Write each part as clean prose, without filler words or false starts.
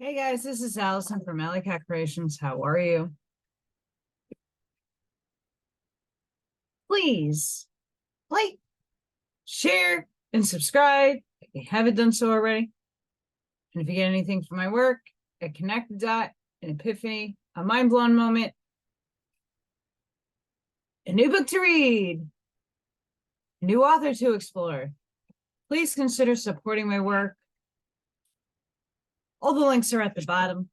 Hey guys, this is Allison from Allykatkreations. How are you? Please like, share, and subscribe if you haven't done so already. And if you get anything from my work, a connected dot, an epiphany, a mind-blown moment, a new book to read, a new author to explore, please consider supporting my work. All the links are at the bottom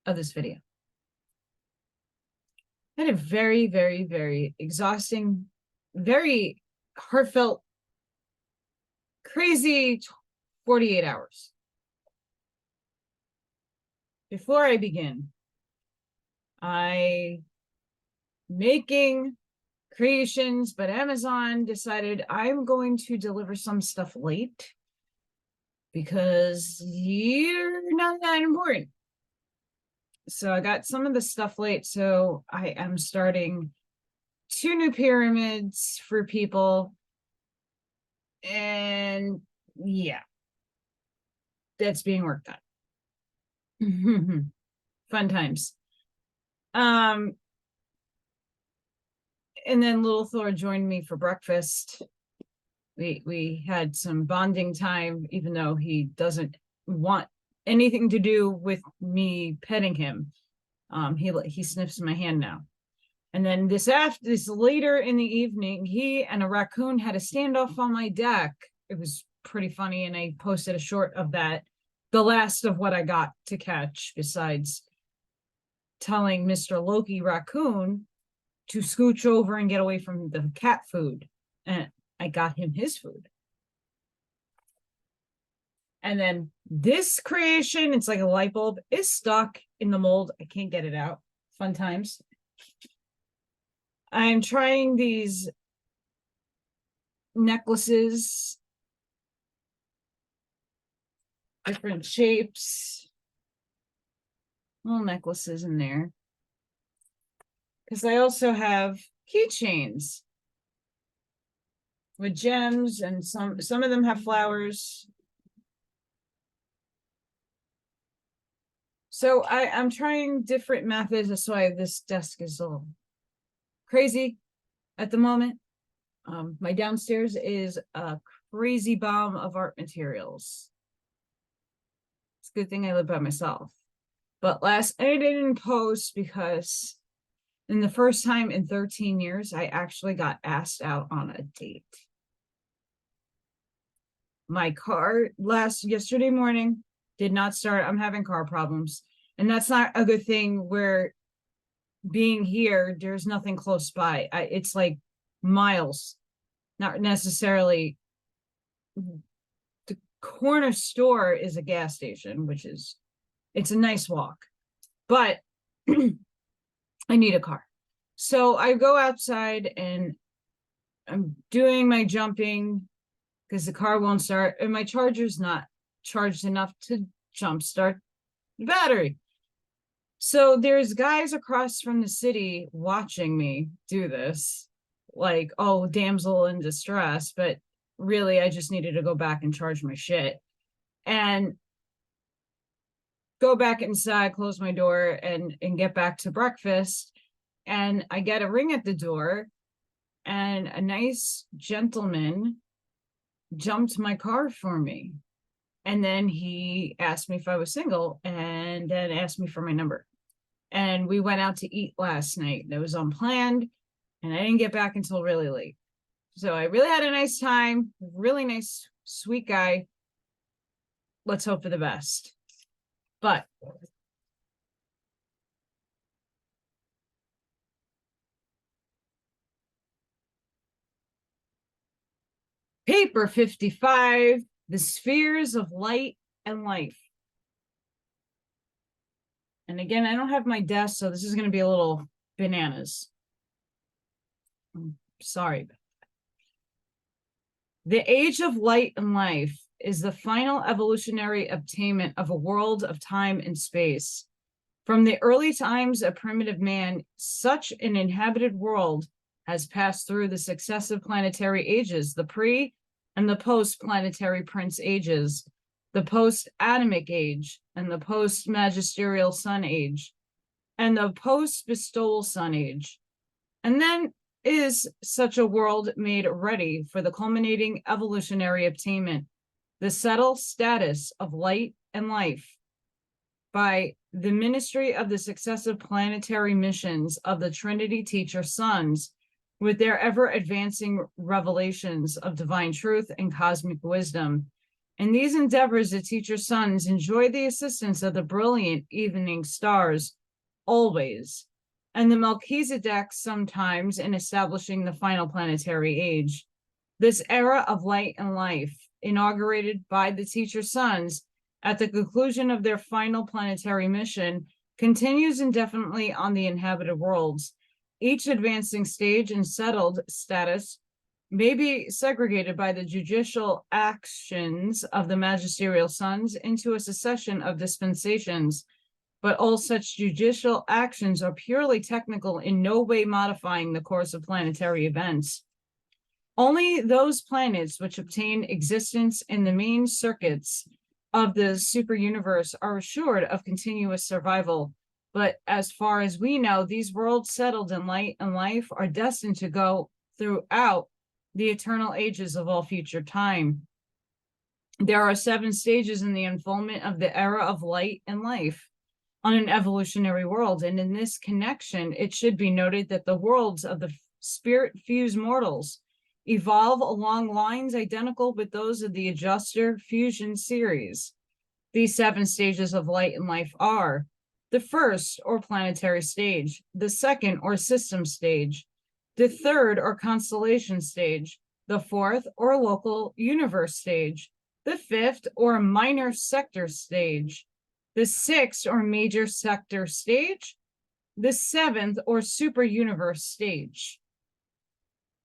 of this video. I had a very, very, very exhausting, very heartfelt, crazy 48 hours. Before I begin, I making creations, but Amazon decided I'm going to deliver some stuff late because you're not that important. So I got some of the stuff late. So I am starting 2 new pyramids for people. And yeah, that's being worked on. Fun times. And then little Thor joined me for breakfast. We had some bonding time, even though he doesn't want anything to do with me petting him. He sniffs my hand now. And then this later in the evening, he and a raccoon had a standoff on my deck. It was pretty funny, and I posted a short of that, the last of what I got to catch, besides telling Mr. Loki Raccoon to scooch over and get away from the cat food. And I got him his food. And then this creation, it's like a light bulb, is stuck in the mold. I can't get it out. Fun times. I'm trying these necklaces, different shapes, little necklaces in there. Because I also have keychains with gems, and some of them have flowers. So I'm trying different methods. That's why this desk is a little crazy at the moment. My downstairs is a crazy bomb of art materials. It's a good thing I live by myself. But I didn't post because in the first time in 13 years, I actually got asked out on a date. My car yesterday morning did not start. I'm having car problems. And that's not a good thing where being here, there's nothing close by. It's like miles, not necessarily. The corner store is a gas station, it's a nice walk, but I need a car. So I go outside and I'm doing my jumping because the car won't start, and my charger's not charged enough to jumpstart the battery. So there's guys across from the city watching me do this, like, oh, damsel in distress, but really I just needed to go back and charge my shit and go back inside, close my door, and get back to breakfast. And I get a ring at the door, and a nice gentleman jumped my car for me. And then he asked me if I was single, and then asked me for my number. And we went out to eat last night. That was unplanned, and I didn't get back until really late. So I really had a nice time. Really nice, sweet guy. Let's hope for the best. But paper 55, the spheres of light and life. And again, I don't have my desk, so this is going to be a little bananas. I'm sorry. The age of light and life is the final evolutionary attainment of a world of time and space. From the early times of primitive man, such an inhabited world has passed through the successive planetary ages, the pre and the post-planetary prince ages, the post-Adamic age, and the post-magisterial sun age, and the post-bestowal sun age. And then is such a world made ready for the culminating evolutionary attainment, the settled status of light and life, by the ministry of the successive planetary missions of the Trinity teacher sons, with their ever-advancing revelations of divine truth and cosmic wisdom. In these endeavors, the teacher sons enjoy the assistance of the brilliant evening stars, always, and the Melchizedek sometimes in establishing the final planetary age. This era of light and life, inaugurated by the teacher sons at the conclusion of their final planetary mission, continues indefinitely on the inhabited worlds. Each advancing stage and settled status may be segregated by the judicial actions of the magisterial sons into a succession of dispensations, but all such judicial actions are purely technical, in no way modifying the course of planetary events. Only those planets which obtain existence in the main circuits of the super universe are assured of continuous survival. But as far as we know, these worlds settled in light and life are destined to go throughout the eternal ages of all future time. There are 7 stages in the unfoldment of the era of light and life on an evolutionary world. And in this connection, it should be noted that the worlds of the spirit-fused mortals evolve along lines identical with those of the adjuster fusion series. These 7 stages of light and life are the first, or planetary stage, the second, or system stage, the third, or constellation stage, the fourth, or local universe stage, the fifth, or minor sector stage, the sixth, or major sector stage, the seventh, or super universe stage.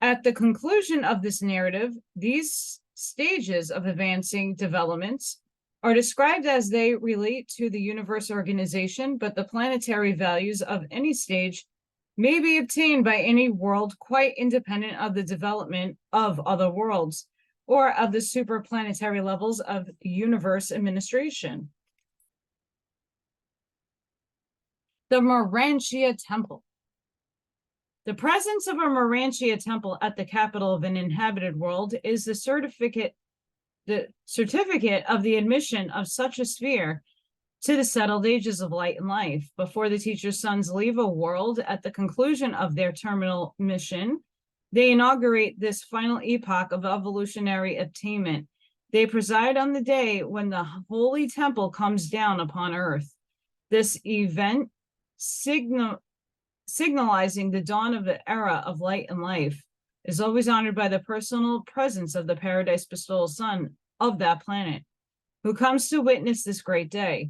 At the conclusion of this narrative, these stages of advancing developments are described as they relate to the universe organization, but the planetary values of any stage may be obtained by any world quite independent of the development of other worlds or of the superplanetary levels of universe administration. The Urantia Temple. The presence of a Urantia temple at the capital of an inhabited world is the certificate of the admission of such a sphere to the settled ages of light and life. Before the teacher's sons leave a world at the conclusion of their terminal mission, they inaugurate this final epoch of evolutionary attainment. They preside on the day when the holy temple comes down upon earth. This event signalizing the dawn of the era of light and life is always honored by the personal presence of the paradise bestowal son of that planet, who comes to witness this great day.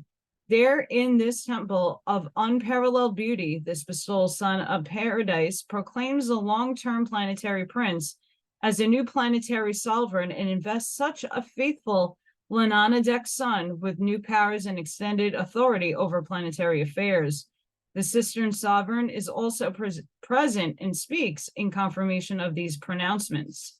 There in this temple of unparalleled beauty, this bestowal son of paradise proclaims the long-term planetary prince as a new planetary sovereign and invests such a faithful Lananadek son with new powers and extended authority over planetary affairs. The cistern sovereign is also present and speaks in confirmation of these pronouncements.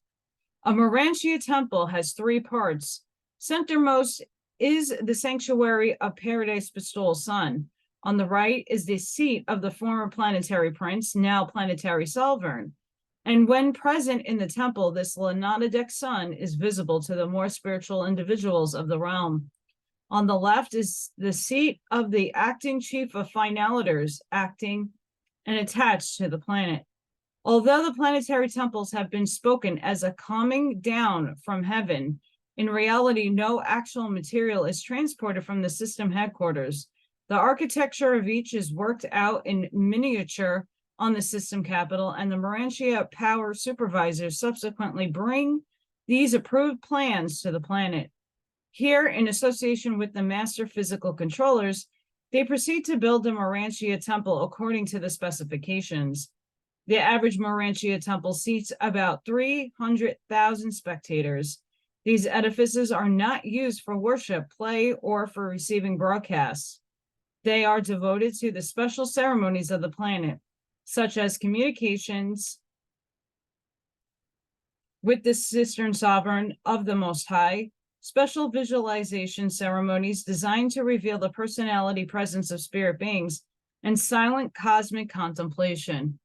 A Urantia temple has 3 parts. Centermost is the sanctuary of paradise bestowal son. On the right is the seat of the former planetary prince, now planetary sovereign. And when present in the temple, this Lananadek son is visible to the more spiritual individuals of the realm. On the left is the seat of the acting chief of finaliters, acting and attached to the planet. Although the planetary temples have been spoken as a coming down from heaven, in reality, no actual material is transported from the system headquarters. The architecture of each is worked out in miniature on the system capital, and the Urantia power supervisors subsequently bring these approved plans to the planet. Here, in association with the master physical controllers, they proceed to build the Urantia temple according to the specifications. The average Urantia temple seats about 300,000 spectators. These edifices are not used for worship, play, or for receiving broadcasts. They are devoted to the special ceremonies of the planet, such as communications with the cistern sovereign of the Most High, special visualization ceremonies designed to reveal the personality presence of spirit beings, and silent cosmic contemplation.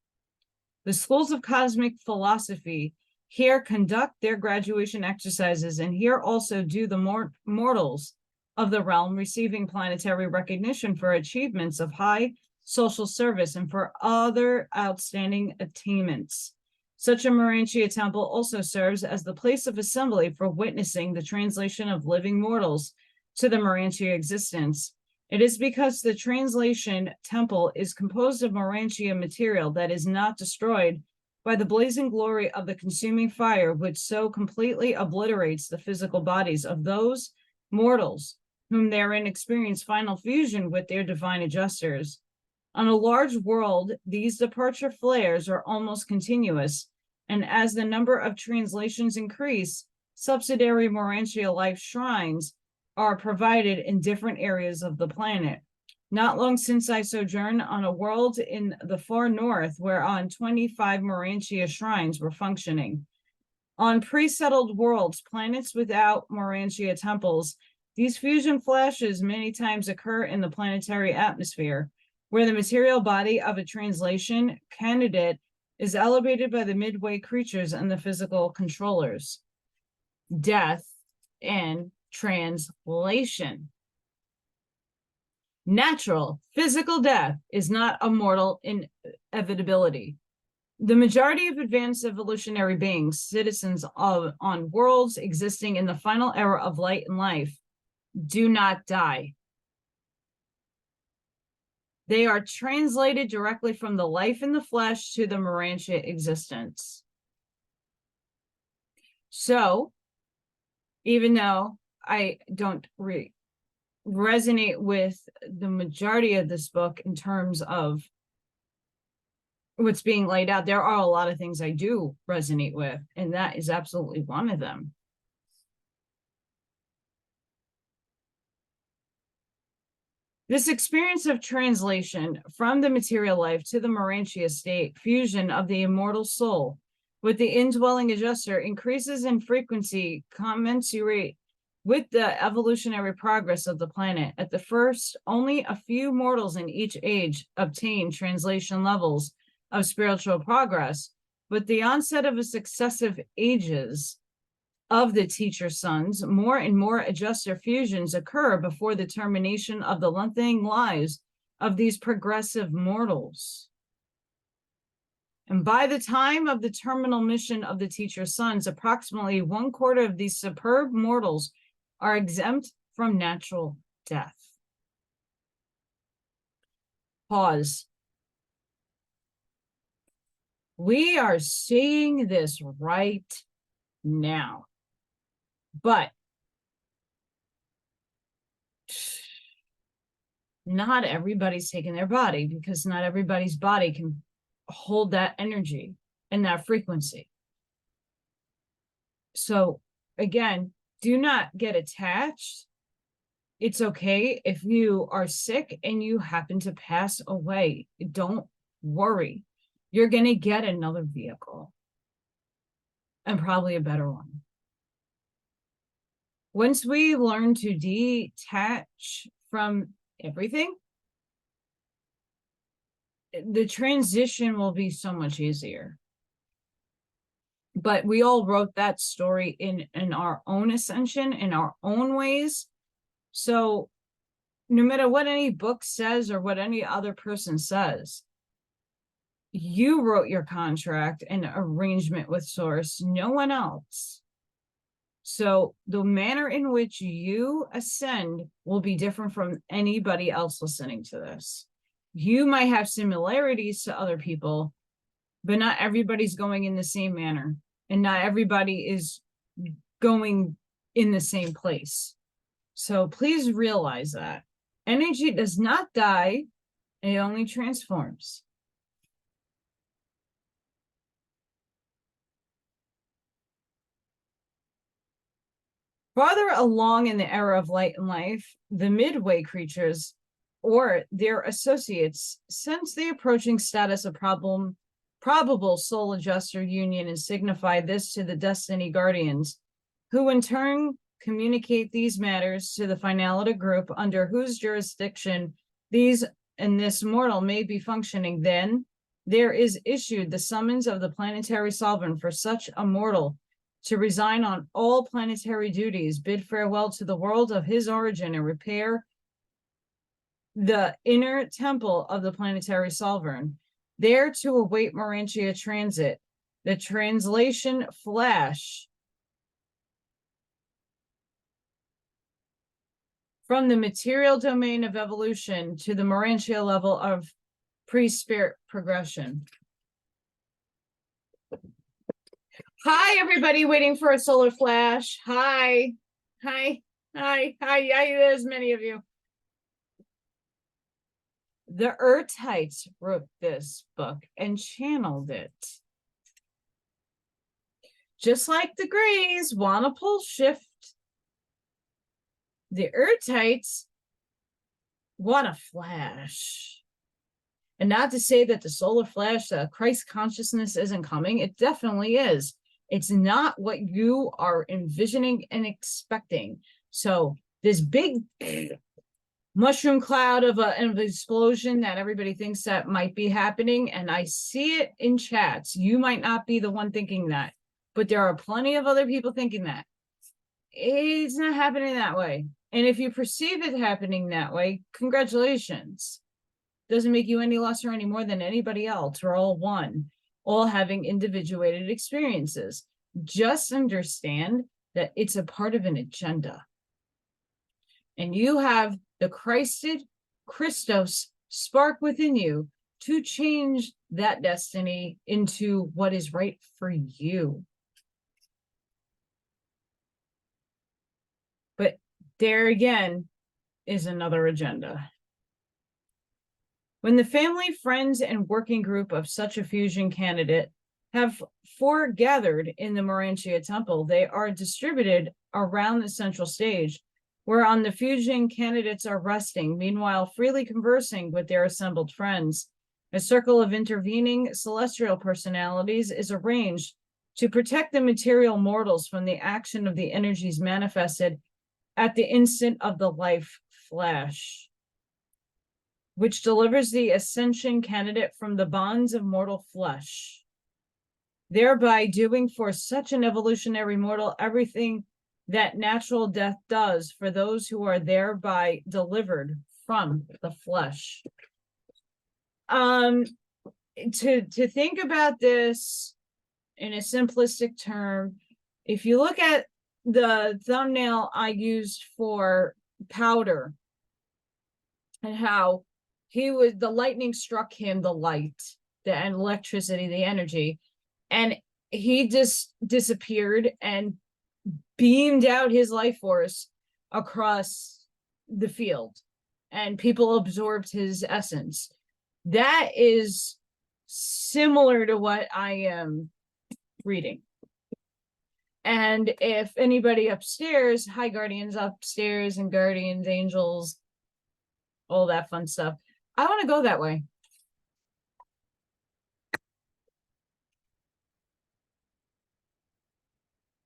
The schools of cosmic philosophy here conduct their graduation exercises, and here also do the mortals of the realm receiving planetary recognition for achievements of high social service and for other outstanding attainments. Such a Urantia temple also serves as the place of assembly for witnessing the translation of living mortals to the Urantia existence. It is because the translation temple is composed of Urantia material that is not destroyed by the blazing glory of the consuming fire, which so completely obliterates the physical bodies of those mortals whom therein experience final fusion with their divine adjusters. On a large world, these departure flares are almost continuous, and as the number of translations increase, subsidiary Urantia life shrines are provided in different areas of the planet. Not long since I sojourned on a world in the far north, whereon 25 Urantia shrines were functioning. On pre-settled worlds, planets without Urantia temples, these fusion flashes many times occur in the planetary atmosphere, where the material body of a translation candidate is elevated by the midway creatures and the physical controllers. Death and translation. Natural physical death is not a mortal inevitability. The majority of advanced evolutionary beings, citizens on worlds existing in the final era of light and life, do not die. They are translated directly from the life in the flesh to the Urantia existence. So, even though I don't resonate with the majority of this book in terms of what's being laid out, there are a lot of things I do resonate with, and that is absolutely one of them. This experience of translation from the material life to the Urantia state, fusion of the immortal soul with the indwelling adjuster, increases in frequency commensurate with the evolutionary progress of the planet. At the first, only a few mortals in each age obtain translation levels of spiritual progress. With the onset of the successive ages of the teacher sons, more and more adjuster fusions occur before the termination of the lengthening lives of these progressive mortals. And by the time of the terminal mission of the teacher sons, approximately 1/4 of these superb mortals are exempt from natural death. Pause. We are seeing this right now. But not everybody's taking their body, because not everybody's body can hold that energy and that frequency. So again, do not get attached. It's okay if you are sick and you happen to pass away. Don't worry. You're going to get another vehicle, and probably a better one. Once we learn to detach from everything, the transition will be so much easier. But we all wrote that story in our own ascension, in our own ways. So no matter what any book says or what any other person says, you wrote your contract and arrangement with Source, no one else. So the manner in which you ascend will be different from anybody else listening to this. You might have similarities to other people, but not everybody's going in the same manner, and not everybody is going in the same place. So please realize that energy does not die, it only transforms. Farther along in the era of light and life, the midway creatures or their associates sense the approaching status of probable soul adjuster union and signify this to the destiny guardians, who in turn communicate these matters to the finality group under whose jurisdiction these and this mortal may be functioning, then there is issued the summons of the planetary sovereign for such a mortal to resign on all planetary duties, bid farewell to the world of his origin, and repair the inner temple of the planetary sovereign, there to await Urantia transit. The translation flash from the material domain of evolution to the Urantia level of pre-spirit progression. Hi, everybody waiting for a solar flash. Hi. There's many of you. The Urtites wrote this book and channeled it. Just like the Greys want to pull shift, the Urtites want a flash. And not to say that the solar flash, Christ consciousness isn't coming. It definitely is. It's not what you are envisioning and expecting. So this big mushroom cloud of an explosion that everybody thinks that might be happening, and I see it in chats. You might not be the one thinking that, but there are plenty of other people thinking that. It's not happening that way. And if you perceive it happening that way, congratulations. Doesn't make you any less or any more than anybody else. We're all one, all having individuated experiences. Just understand that it's a part of an agenda. And you have the Christos spark within you to change that destiny into what is right for you. But there again is another agenda. When the family, friends, and working group of such a fusion candidate have foregathered in the Urantia temple, they are distributed around the central stage, whereon the fusion candidates are resting, meanwhile freely conversing with their assembled friends. A circle of intervening celestial personalities is arranged to protect the material mortals from the action of the energies manifested at the instant of the life flash, which delivers the ascension candidate from the bonds of mortal flesh, thereby doing for such an evolutionary mortal everything that natural death does for those who are thereby delivered from the flesh. To think about this in a simplistic term, if you look at the thumbnail I used for powder and how the lightning struck him, the light, the electricity, the energy, and he just disappeared and beamed out his life force across the field, and people absorbed his essence. That is similar to what I am reading. And if anybody upstairs, hi guardians upstairs and guardians, angels, all that fun stuff, I want to go that way.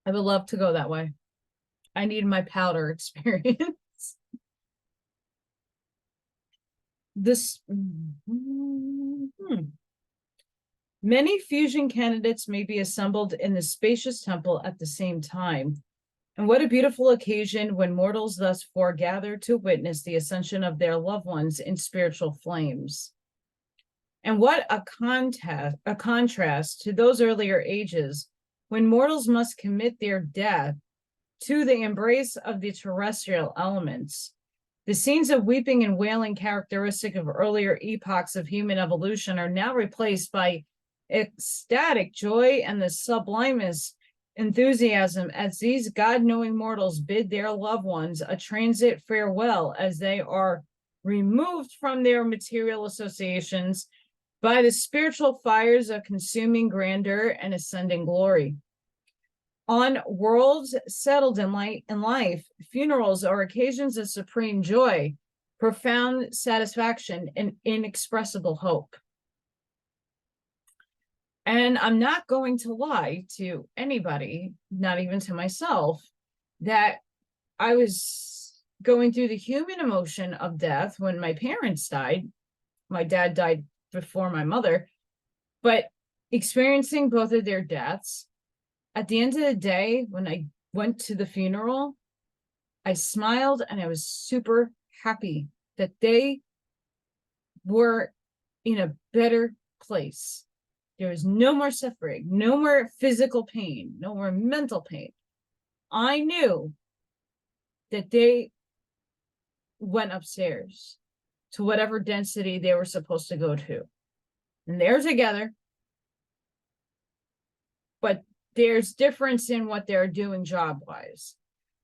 I would love to go that way. I need my powder experience. Many fusion candidates may be assembled in the spacious temple at the same time. And what a beautiful occasion when mortals thus foregather to witness the ascension of their loved ones in spiritual flames. And what a contrast to those earlier ages when mortals must commit their death to the embrace of the terrestrial elements. The scenes of weeping and wailing characteristic of earlier epochs of human evolution are now replaced by ecstatic joy and the sublimest enthusiasm as these God-knowing mortals bid their loved ones a transit farewell as they are removed from their material associations by the spiritual fires of consuming grandeur and ascending glory. On worlds settled in life, funerals are occasions of supreme joy, profound satisfaction, and inexpressible hope. And I'm not going to lie to anybody, not even to myself, that I was going through the human emotion of death when my parents died. My dad died before my mother, but experiencing both of their deaths, at the end of the day, when I went to the funeral, I smiled and I was super happy that they were in a better place. There was no more suffering, no more physical pain, no more mental pain. I knew that they went upstairs to whatever density they were supposed to go to. And they're together. But there's difference in what they're doing job-wise.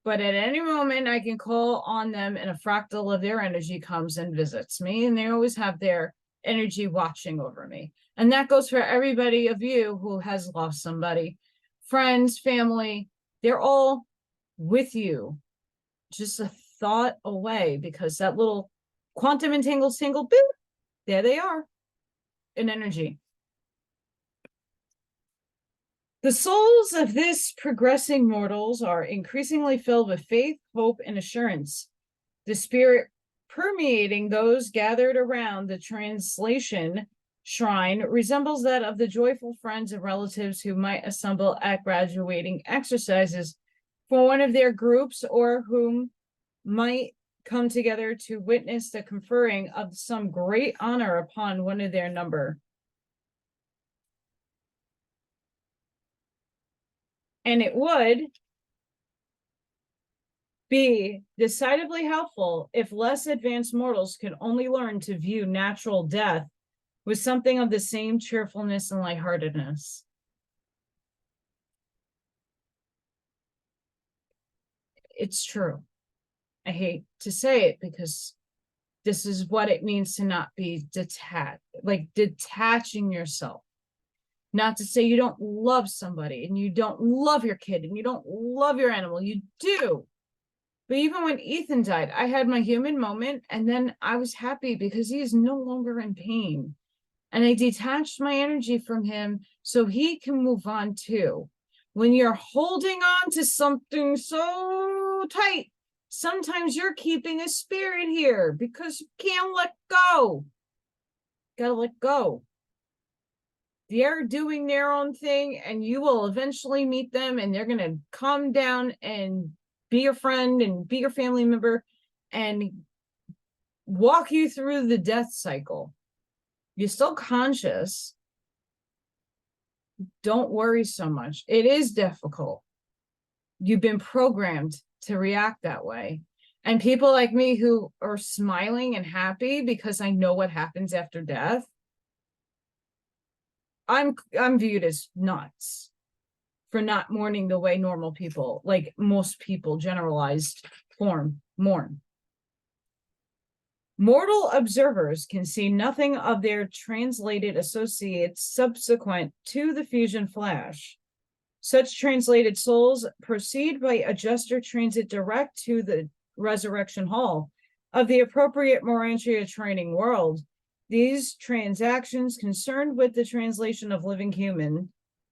But at any moment, I can call on them and a fractal of their energy comes and visits me. And they always have their energy watching over me. And that goes for everybody of you who has lost somebody. Friends, family, they're all with you. Just a thought away, because that little quantum entangled single, boop, there they are in energy. The souls of this progressing mortals are increasingly filled with faith, hope, and assurance. The spirit permeating those gathered around the translation shrine resembles that of the joyful friends and relatives who might assemble at graduating exercises for one of their groups, or whom might come together to witness the conferring of some great honor upon one of their number. And it would be decidedly helpful if less advanced mortals could only learn to view natural death with something of the same cheerfulness and lightheartedness. It's true. I hate to say it, because this is what it means to not be detached, like detaching yourself. Not to say you don't love somebody and you don't love your kid and you don't love your animal. You do. But even when Ethan died, I had my human moment, and then I was happy because he is no longer in pain. And I detached my energy from him so he can move on too. When you're holding on to something so tight, sometimes you're keeping a spirit here because you can't let go. Gotta let go. They're doing their own thing, and you will eventually meet them, and they're going to come down and be your friend and be your family member and walk you through the death cycle. You're still conscious. Don't worry so much. It is difficult. You've been programmed to react that way. And people like me who are smiling and happy because I know what happens after death, I'm viewed as nuts for not mourning the way normal people, like most people, generalized form, mourn. Mortal observers can see nothing of their translated associates subsequent to the fusion flash. Such translated souls proceed by adjuster transit direct to the resurrection hall of the appropriate Urantia training world. These transactions concerned with the translation of living human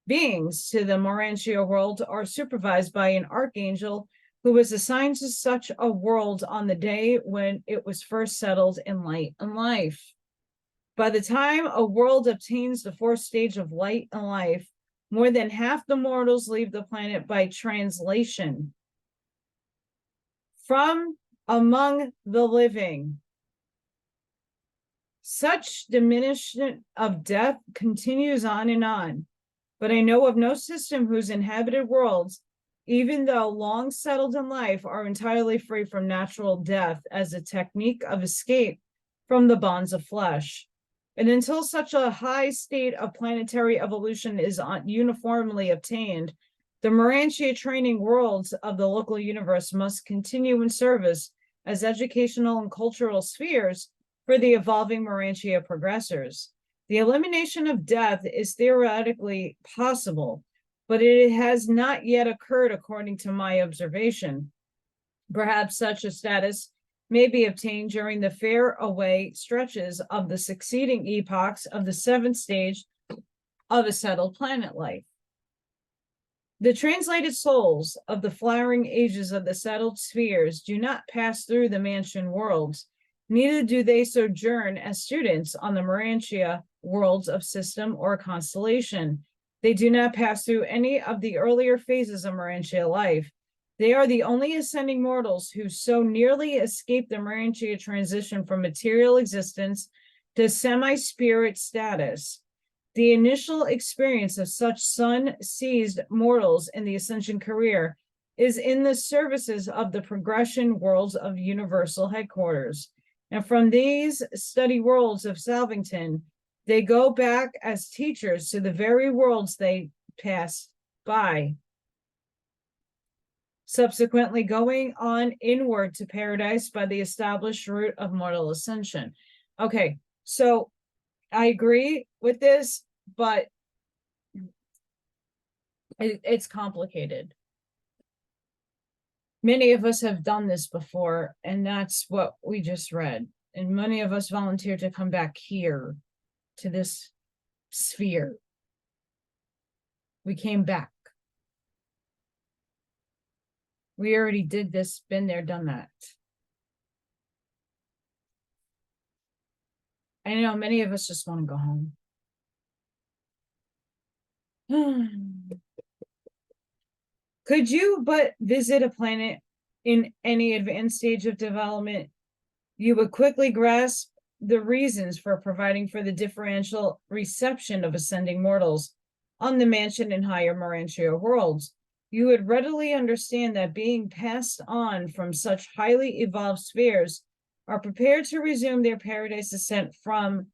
beings to the Urantia world are supervised by an archangel who was assigned to such a world on the day when it was first settled in light and life. By the time a world obtains the fourth stage of light and life, more than half the mortals leave the planet by translation. From among the living, such diminishment of death continues on and on, but I know of no system whose inhabited worlds, even though long settled in life, are entirely free from natural death as a technique of escape from the bonds of flesh. And until such a high state of planetary evolution is uniformly obtained, the Urantia training worlds of the local universe must continue in service as educational and cultural spheres for the evolving Urantia progressors. The elimination of death is theoretically possible, but it has not yet occurred according to my observation. Perhaps such a status may be obtained during the faraway stretches of the succeeding epochs of the seventh stage of a settled planet life. The translated souls of the flowering ages of the settled spheres do not pass through the mansion worlds, neither do they sojourn as students on the Urantia worlds of system or constellation. They do not pass through any of the earlier phases of Urantia life. They are the only ascending mortals who so nearly escape the Urantia transition from material existence to semi-spirit status. The initial experience of such sun-seized mortals in the ascension career is in the services of the progression worlds of universal headquarters. And from these study worlds of Salvington, they go back as teachers to the very worlds they passed by, subsequently going on inward to paradise by the established route of mortal ascension. Okay, so I agree with this, but it's complicated. Many of us have done this before, and that's what we just read. And many of us volunteered to come back here to this sphere. We came back. We already did this, been there, done that. I know many of us just want to go home. Could you but visit a planet in any advanced stage of development, you would quickly grasp the reasons for providing for the differential reception of ascending mortals on the mansion and higher Urantia worlds. You would readily understand that being passed on from such highly evolved spheres are prepared to resume their paradise ascent from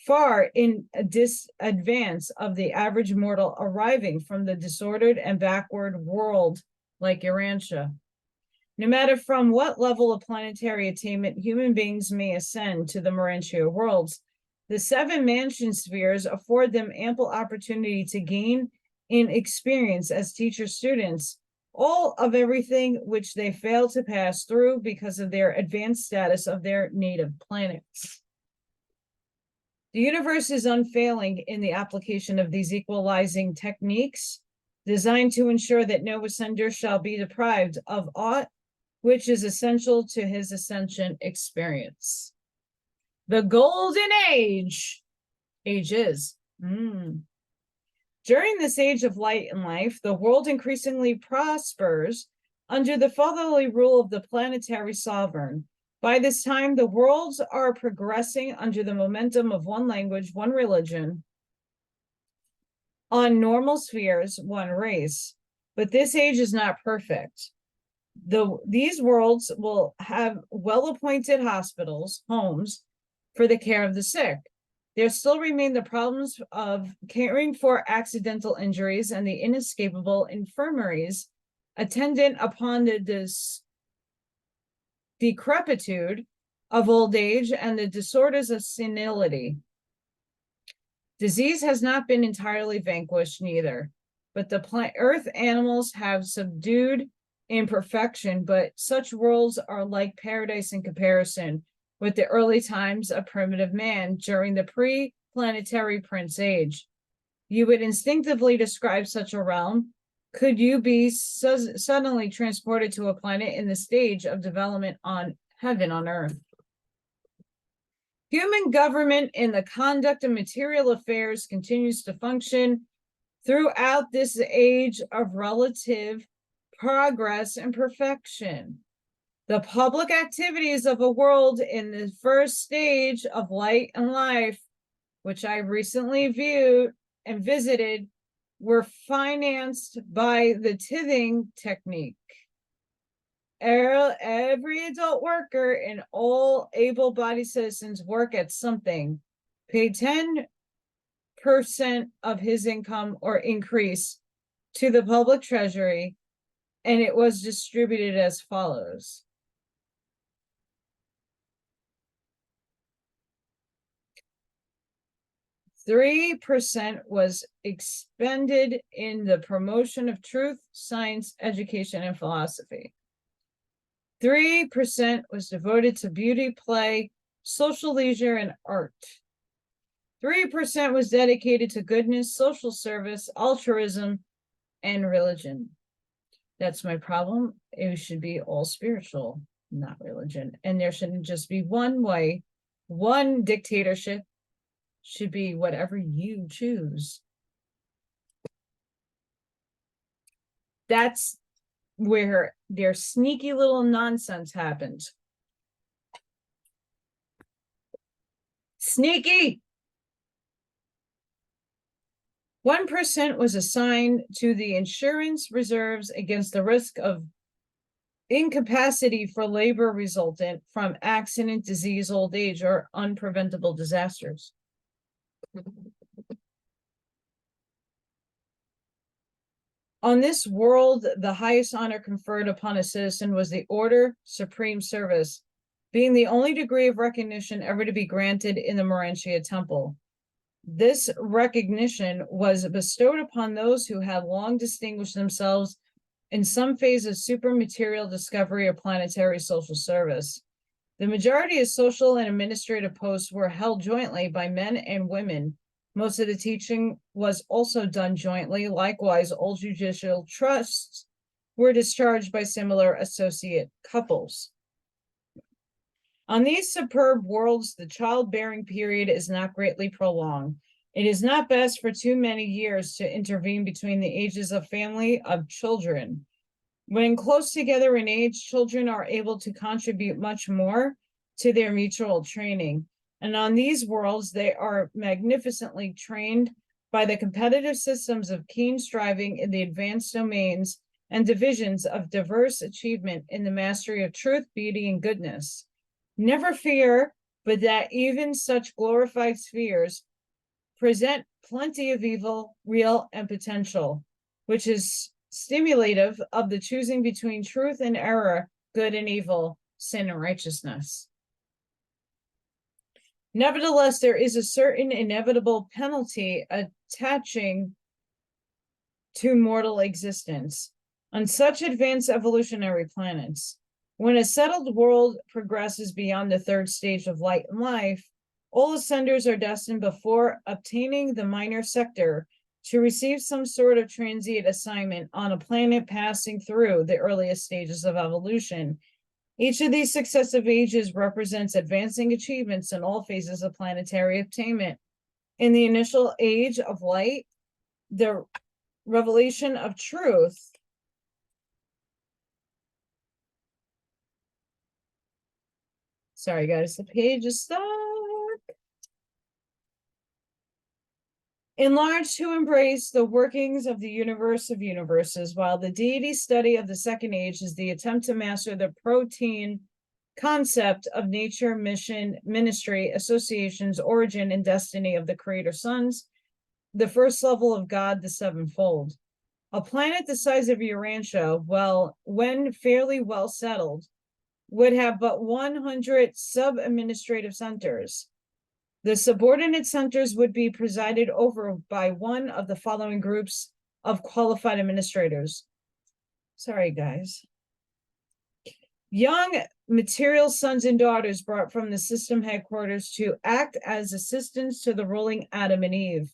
far in advance of the average mortal arriving from the disordered and backward world like Urantia. No matter from what level of planetary attainment human beings may ascend to the Urantia worlds, the 7 mansion spheres afford them ample opportunity to gain in experience as teacher students all of everything which they fail to pass through because of their advanced status of their native planets. The universe is unfailing in the application of these equalizing techniques, designed to ensure that no ascender shall be deprived of aught which is essential to his ascension experience. The golden age. Ages. During this age of light and life, the world increasingly prospers under the fatherly rule of the planetary sovereign. By this time, the worlds are progressing under the momentum of one language, one religion, on normal spheres, one race. But this age is not perfect. These worlds will have well-appointed hospitals, homes, for the care of the sick. There still remain the problems of caring for accidental injuries and the inescapable infirmaries attendant upon the decrepitude of old age and the disorders of senility. Disease has not been entirely vanquished neither, but the earth animals have subdued imperfection, but such worlds are like paradise in comparison with the early times of primitive man during the pre-planetary Prince Age. You would instinctively describe such a realm. Could you be suddenly transported to a planet in the stage of development on heaven on earth? Human government in the conduct of material affairs continues to function throughout this age of relative progress and perfection. The public activities of a world in the first stage of light and life, which I recently viewed and visited, were financed by the tithing technique. Every adult worker and all able-bodied citizens work at something, pay 10% of his income or increase to the public treasury, and it was distributed as follows. 3% was expended in the promotion of truth, science, education, and philosophy. 3% was devoted to beauty, play, social leisure, and art. 3% was dedicated to goodness, social service, altruism, and religion. That's my problem. It should be all spiritual, not religion. And there shouldn't just be one way, one dictatorship. Should be whatever you choose. That's where their sneaky little nonsense happens. Sneaky! 1% was assigned to the insurance reserves against the risk of incapacity for labor resultant from accident, disease, old age, or unpreventable disasters. On this world, the highest honor conferred upon a citizen was the Order Supreme Service, being the only degree of recognition ever to be granted in the Urantia Temple. This recognition was bestowed upon those who had long distinguished themselves in some phase of supermaterial discovery or planetary social service. The majority of social and administrative posts were held jointly by men and women. Most of the teaching was also done jointly. Likewise, all judicial trusts were discharged by similar associate couples. On these superb worlds, the childbearing period is not greatly prolonged. It is not best for too many years to intervene between the ages of family of children. When close together in age, children are able to contribute much more to their mutual training. And on these worlds, they are magnificently trained by the competitive systems of keen striving in the advanced domains and divisions of diverse achievement in the mastery of truth, beauty, and goodness. Never fear, but that even such glorified spheres present plenty of evil, real and potential, which is stimulative of the choosing between truth and error, good and evil, sin and righteousness. Nevertheless, there is a certain inevitable penalty attaching to mortal existence on such advanced evolutionary planets. When a settled world progresses beyond the third stage of light and life, all ascenders are destined before obtaining the minor sector to receive some sort of transient assignment on a planet passing through the earliest stages of evolution. Each of these successive ages represents advancing achievements in all phases of planetary attainment. In the initial age of light, the revelation of truth sorry guys, the page is stuck. Enlarged to embrace the workings of the universe of universes, while the deity study of the second age is the attempt to master the protein concept of nature, mission, ministry, associations, origin, and destiny of the creator sons, the first level of God, the sevenfold. A planet the size of Urantia, well, when fairly well settled, would have but 100 sub-administrative centers. The subordinate centers would be presided over by one of the following groups of qualified administrators. Sorry, guys. Young material sons and daughters brought from the system headquarters to act as assistants to the ruling Adam and Eve,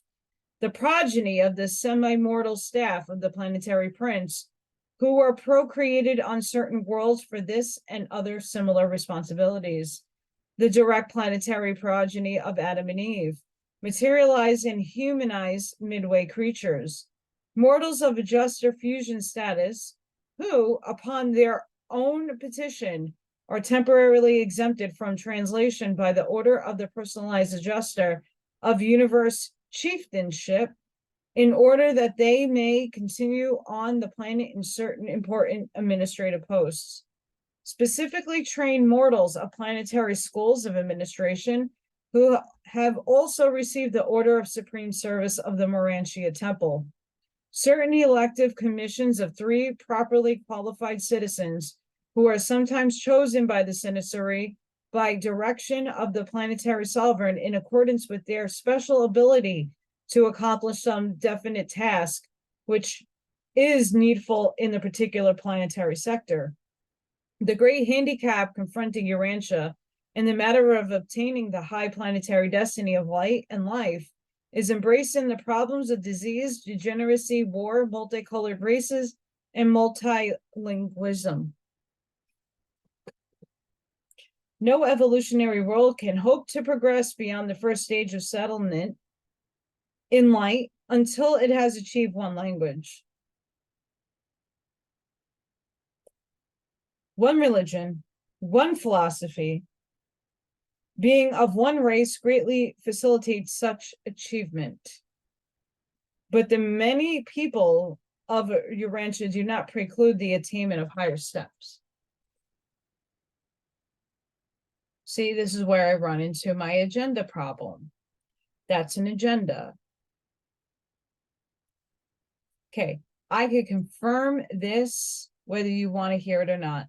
the progeny of the semi-mortal staff of the planetary prince, who were procreated on certain worlds for this and other similar responsibilities. The direct planetary progeny of Adam and Eve, materialized and humanized midway creatures, mortals of adjuster fusion status, who, upon their own petition, are temporarily exempted from translation by the order of the personalized adjuster of universe chieftainship, in order that they may continue on the planet in certain important administrative posts. Specifically trained mortals of planetary schools of administration who have also received the Order of Supreme Service of the Urantia Temple. Certain elective commissions of 3 properly qualified citizens who are sometimes chosen by the Citizenry by direction of the planetary sovereign in accordance with their special ability to accomplish some definite task, which is needful in the particular planetary sector. The great handicap confronting Urantia in the matter of obtaining the high planetary destiny of light and life is embracing the problems of disease, degeneracy, war, multicolored races, and multilingualism. No evolutionary world can hope to progress beyond the first stage of settlement in light until it has achieved one language, one religion, one philosophy. Being of one race greatly facilitates such achievement. But the many people of Urantia do not preclude the attainment of higher steps. See, this is where I run into my agenda problem. That's an agenda. Okay, I could confirm this whether you want to hear it or not.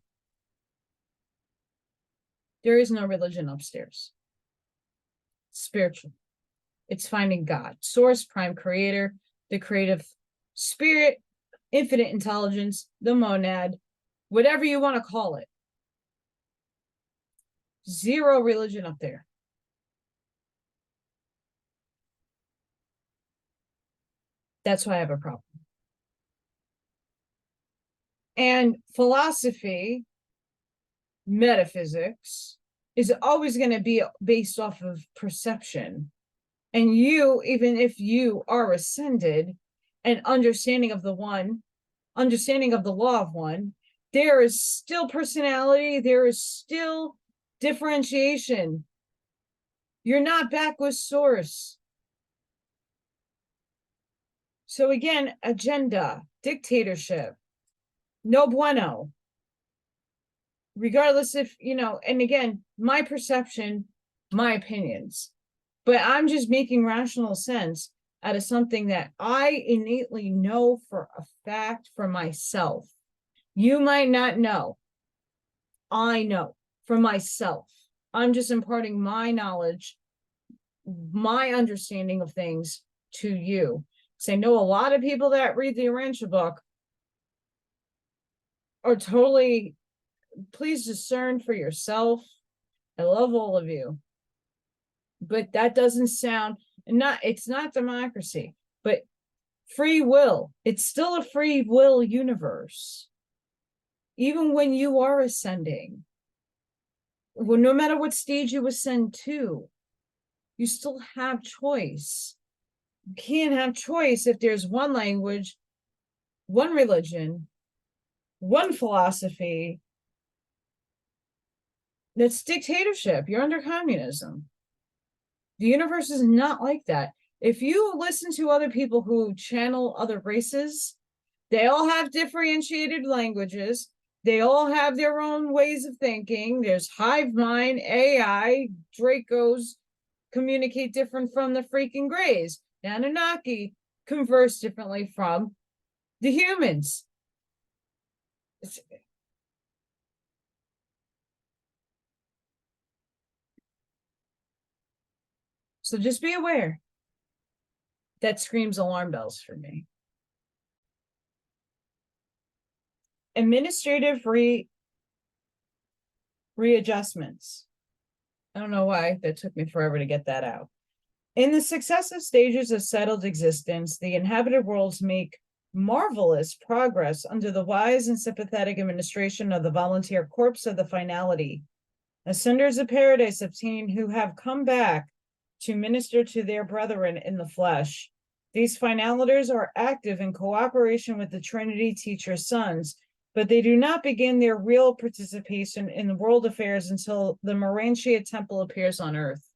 There is no religion upstairs. Spiritual. It's finding God, source, prime creator, the creative spirit, infinite intelligence, the monad, whatever you want to call it. Zero religion up there. That's why I have a problem. And philosophy, metaphysics, is always going to be based off of perception. And you, even if you are ascended and understanding of the one, understanding of the law of one, there is still personality, there is still differentiation. You're not back with source. So again, agenda, dictatorship, no bueno. Regardless if, and again, my perception, my opinions, but I'm just making rational sense out of something that I innately know for a fact for myself. You might not know. I know for myself. I'm just imparting my knowledge, my understanding of things to you. Because I know a lot of people that read the Urantia book are totally, please discern for yourself. I love all of you. But that doesn't sound, it's not democracy, but free will. It's still a free will universe. Even when you are ascending, well, no matter what stage you ascend to, you still have choice. You can't have choice if there's one language, one religion, one philosophy. That's dictatorship. You're under communism. The universe is not like that. If you listen to other people who channel other races, they all have differentiated languages. They all have their own ways of thinking. There's hive mind, AI, Dracos communicate different from the freaking Greys. The Anunnaki converse differently from the humans. So just be aware. That screams alarm bells for me. Administrative readjustments. I don't know why that took me forever to get that out. In the successive stages of settled existence, the inhabited worlds make marvelous progress under the wise and sympathetic administration of the volunteer corps of the finality. Ascenders of paradise obtain who have come back to minister to their brethren in the flesh. These finaliters are active in cooperation with the Trinity teacher's sons, but they do not begin their real participation in the world affairs until the Urantia temple appears on earth.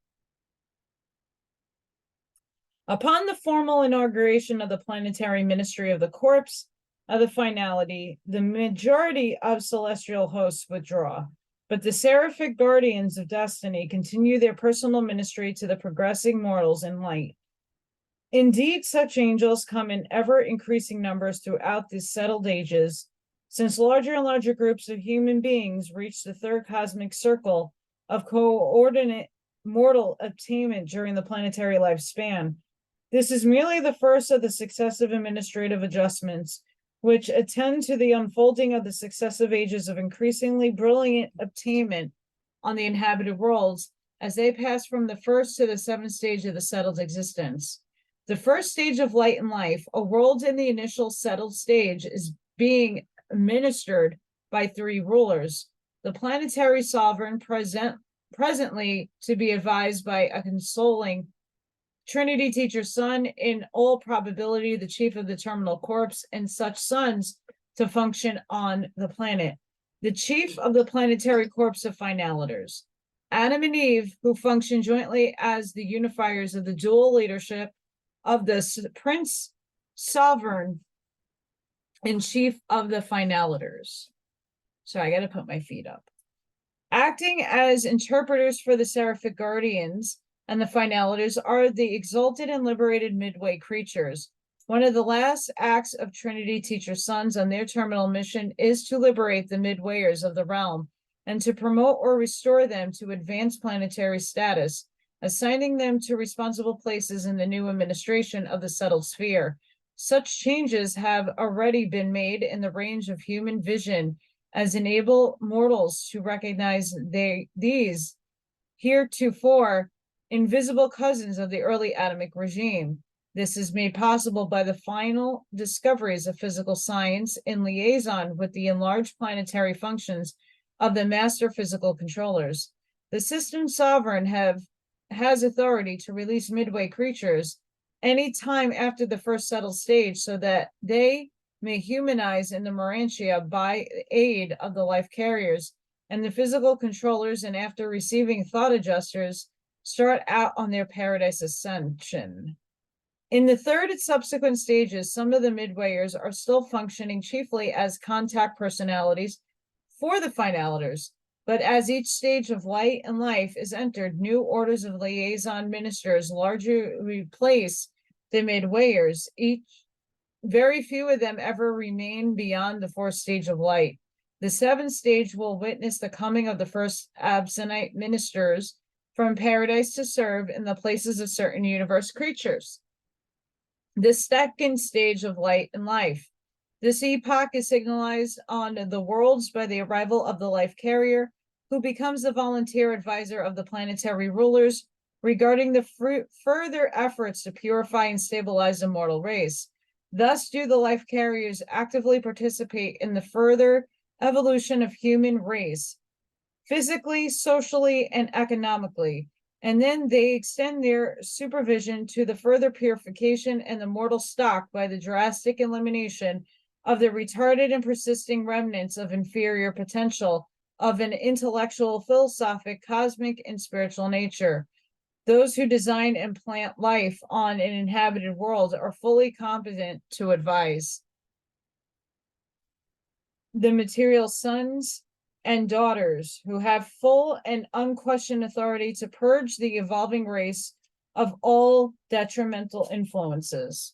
Upon the formal inauguration of the planetary ministry of the corpse of the finality, the majority of celestial hosts withdraw, but the seraphic guardians of destiny continue their personal ministry to the progressing mortals in light. Indeed, such angels come in ever-increasing numbers throughout the settled ages, since larger and larger groups of human beings reach the third cosmic circle of coordinate mortal attainment during the planetary lifespan. This is merely the first of the successive administrative adjustments, which attend to the unfolding of the successive ages of increasingly brilliant attainment on the inhabited worlds as they pass from the first to the seventh stage of the settled existence. The first stage of light and life, a world in the initial settled stage, is being administered by three rulers. The planetary sovereign presently to be advised by a consoling Trinity teacher son, in all probability the chief of the terminal corpse, and such sons to function on the planet. The chief of the planetary corpse of finaliters. Adam and Eve, who function jointly as the unifiers of the dual leadership of the Prince Sovereign and chief of the finaliters. So I got to put my feet up. Acting as interpreters for the seraphic guardians and the finaliters are the exalted and liberated midway creatures. One of the last acts of Trinity teacher sons on their terminal mission is to liberate the midwayers of the realm and to promote or restore them to advanced planetary status, assigning them to responsible places in the new administration of the settled sphere. Such changes have already been made in the range of human vision as enable mortals to recognize these heretofore invisible cousins of the early Adamic regime. This is made possible by the final discoveries of physical science in liaison with the enlarged planetary functions of the master physical controllers. The system sovereign has authority to release midway creatures any time after the first settled stage so that they may humanize in the Urantia by aid of the life carriers and the physical controllers, and after receiving thought adjusters, start out on their paradise ascension. In the third and subsequent stages, some of the midwayers are still functioning chiefly as contact personalities for the finaliters, but as each stage of light and life is entered, new orders of liaison ministers largely replace the midwayers. Very few of them ever remain beyond the fourth stage of light. The seventh stage will witness the coming of the first absentite ministers from paradise to serve in the places of certain universe creatures. The second stage of light and life. This epoch is signalized on the worlds by the arrival of the life carrier, who becomes the volunteer advisor of the planetary rulers regarding the further efforts to purify and stabilize the mortal race. Thus do the life carriers actively participate in the further evolution of human race, physically, socially, and economically, and then they extend their supervision to the further purification and the mortal stock by the drastic elimination of the retarded and persisting remnants of inferior potential of an intellectual, philosophic, cosmic, and spiritual nature. Those who design and plant life on an inhabited world are fully competent to advise the material sons and daughters who have full and unquestioned authority to purge the evolving race of all detrimental influences.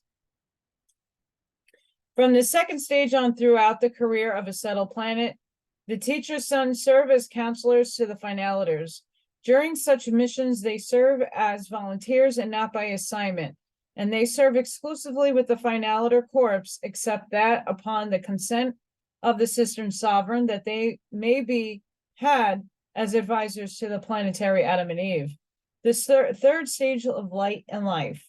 From the second stage on throughout the career of a settled planet, the teacher's sons serve as counselors to the finaliters. During such missions, they serve as volunteers and not by assignment, and they serve exclusively with the finaliter corps, except that upon the consent of the system sovereign, that they may be had as advisors to the planetary Adam and Eve. This third stage of light and life.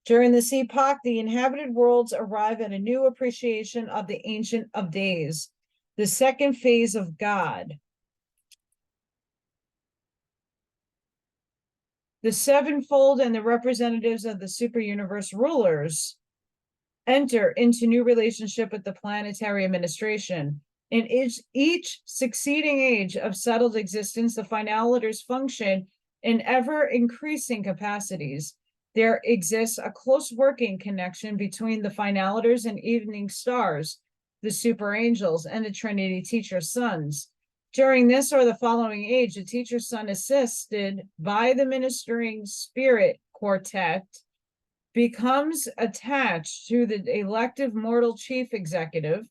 During this epoch, the inhabited worlds arrive at a new appreciation of the Ancient of Days, the second phase of God. The sevenfold and the representatives of the super-universe rulers enter into new relationship with the planetary administration. In each succeeding age of settled existence, the finaliters function in ever-increasing capacities. There exists a close working connection between the finaliters and evening stars, the super angels, and the Trinity teacher sons. During this or the following age, the teacher son, assisted by the ministering spirit quartet, becomes attached to the elective mortal chief executive,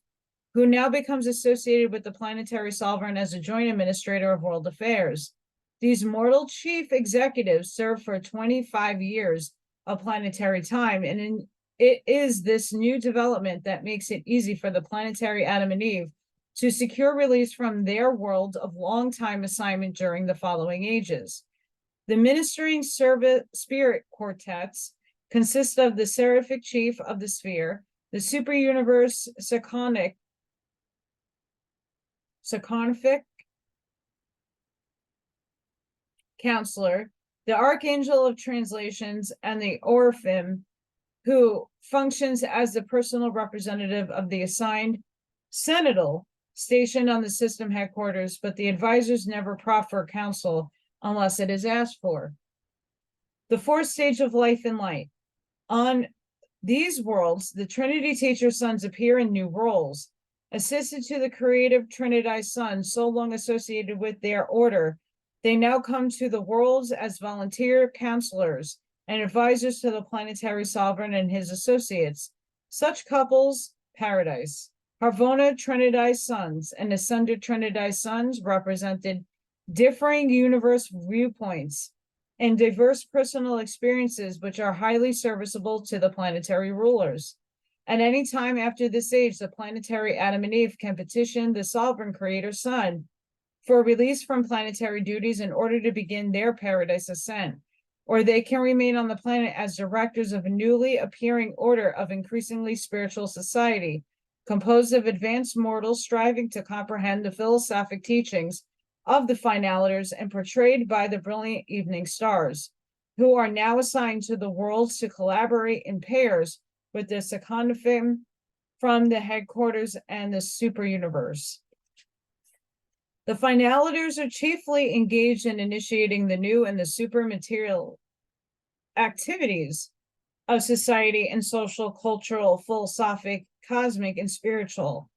who now becomes associated with the planetary sovereign as a joint administrator of world affairs. These mortal chief executives serve for 25 years of planetary time, and it is this new development that makes it easy for the planetary Adam and Eve to secure release from their world of long-time assignment during the following ages. The ministering spirit quartets consist of the seraphic chief of the sphere, the super universe Sakonic counselor, the archangel of translations, and the Orphim, who functions as the personal representative of the assigned sentinel stationed on the system headquarters, but the advisors never proffer counsel unless it is asked for. The fourth stage of life and light. On these worlds, the Trinity Teacher Sons appear in new roles, assisted to the creative Trinitized Sons so long associated with their order. They now come to the worlds as volunteer counselors and advisors to the planetary sovereign and his associates. Such couples, paradise. Harvona Trinitized Sons and Ascended Trinitized Sons represented differing universe viewpoints and diverse personal experiences, which are highly serviceable to the planetary rulers. At any time after this age, the planetary Adam and Eve can petition the sovereign creator Son for release from planetary duties in order to begin their paradise ascent, or they can remain on the planet as directors of a newly appearing order of increasingly spiritual society, composed of advanced mortals striving to comprehend the philosophic teachings of the finaliters and portrayed by the brilliant evening stars, who are now assigned to the worlds to collaborate in pairs with the Secondophim from the headquarters and the super universe. The finaliters are chiefly engaged in initiating the new and the super material activities of society and social, cultural, philosophic, cosmic, and spiritual.